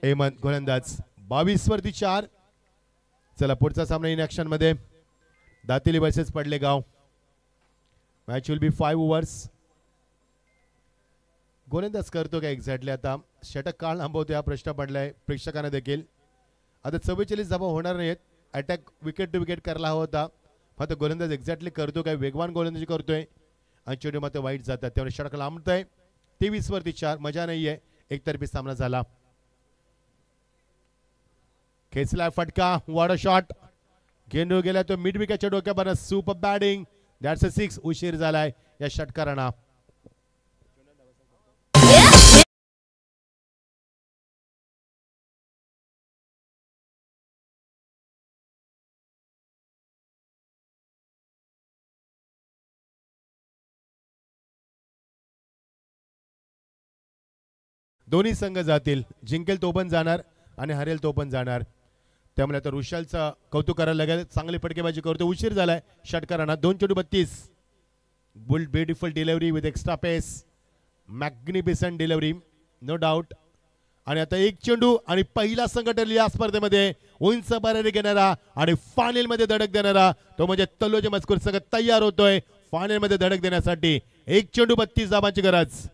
हेमंत गोलंदाज 22 वरती 4. चला पुढचा सामना इन ॲक्शन मध्ये Datili versus Padlegaon. Match will be 5 overs. गोलंदाज करतो का एक्झॅक्टली आता? षटक काळ लांबवतो हा प्रश्न पडलाय प्रेक्षकांना देखील. आता 44 धावा होणार नाहीत. अटॅक विकेट टू विकेट करायला हवा होता. फक्त गोलंदाज एक्झॅक्टली करतो काय? वेगवान गोलंदाजी करतोय आणि चेंडू मात्र वाईट जातात, त्यामुळे षटक लांबतंय. 23 वरती 4. मजा नाहीये. एकतर्फी सामना झाला. खेचला फटका. वाडा शॉट. गेंडू गेला तो मिड विकेटच्या डोक्यापर्यंत. Super batting. That's a 6. उशीर झालाय या षटकारांना. दोन्ही संघ जातील. जिंकेल तो पण जाणार आणि हरेल तो पण जाणार. त्यामुळे आता ऋषालचं कौतुक करायला लागेल. चांगली फटकेबाजी करतो. उशीर झालाय षटकारांना. 2 चेंडू 32. बुल beautiful delivery with extra pace. Magnificent delivery no doubt. आणि आता 1 चेंडू आणि पहिला संघ ठरली या स्पर्धेमध्ये उंच बरारी घेणारा आणि फायनल मध्ये धडक देणारा तो म्हणजे तलोजा मजकूर संघ तयार होतोय फायनल मध्ये धडक देण्यासाठी. 1 चेंडू 32 धावांची गरज.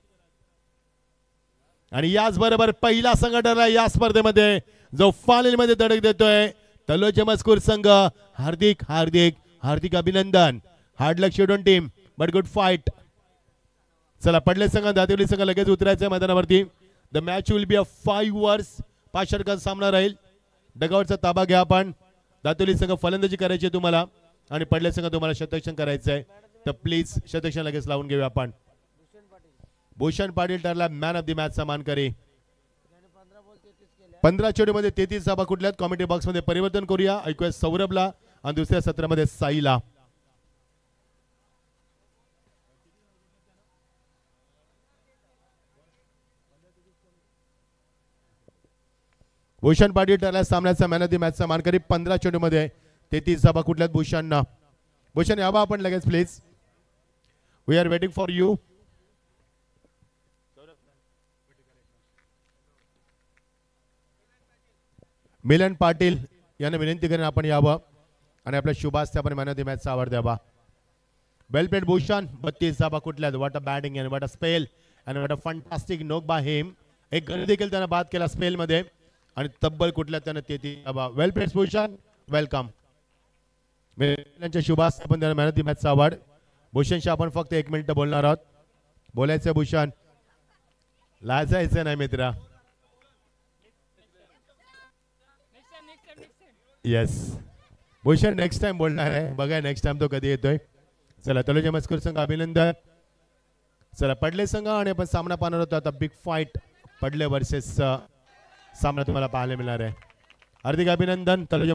आणि याचबरोबर पहिला संघ ठरला या स्पर्धेमध्ये जो फायनल मध्ये धडक देतोय तलोजा मजकूर संघ. हार्दिक हार्दिक हार्दिक अभिनंदन. Hard luck Shedon team but good fight. चला पडले संघ दातिवली संघ लगेच उतरायचं मैदानावरती. The match will be a 5 overs. 5 षटकांचा सामना राहील. डगआउटचा ताबा घ्या आपण. दातिवली संघ फलंदाजी करायची आहे तुम्हाला आणि पडले संघ तुम्हाला शतरक्षण करायचं आहे, तर प्लीज शतरक्षण लगेच लावून घेऊया आपण. भूषण पाटील ठरला मॅन ऑफ द मॅच चा मानकरी. 15 चेंडू मध्ये 33 धावा कुठल्यात कॉमेंट्री बॉक्स मध्ये परिवर्तन करूया. ऐकूया सौरभला आणि दुसऱ्या सत्रामध्ये साईला. भूषण पाटील ठरला सामन्याचा मॅन ऑफ द मॅच चा मानकरी. 15 चेंडू मध्ये 33 धावा कुठल्यात भूषणना. भूषण यावा आपण लगेच please. We are waiting for you. Milan Patil यांना विनंती करेन आपण यावं आणि आपल्या शुभास्ते आपण मॅन ऑफ द मॅच चा अवॉर्ड द्यावा. Well played Bhushan. 32 धावा कुठल्यात. What a batting and what a spell and what a fantastic knock by him. एक गण देखील त्यानं बाद केला स्पेल मध्ये आणि तब्बल कुठल्या त्यानं 33 धावा. वेल प्लेड भूषण. वेलकम. मिलनच्या शुभास्ते आपण त्याला मॅन ऑफ द मॅच चा अवॉर्ड. भूषणशी आपण फक्त 1 मिनिट बोलणार आहोत. बोलायचं भूषण. लाजायचं नाही मित्रा. येस भूषण नेक्स्ट टाइम बोलणार आहे. बघा नेक्स्ट टाइम तो कधी येतोय. चला तलोजा मजकूर संघ अभिनंदन. चला पडले संघ आणि आपण सामना पाहणार होतो आता. बिग फाईट पडले वर्सेस सामना तुम्हाला पाहायला मिळणार आहे. हार्दिक अभिनंदन तलोजा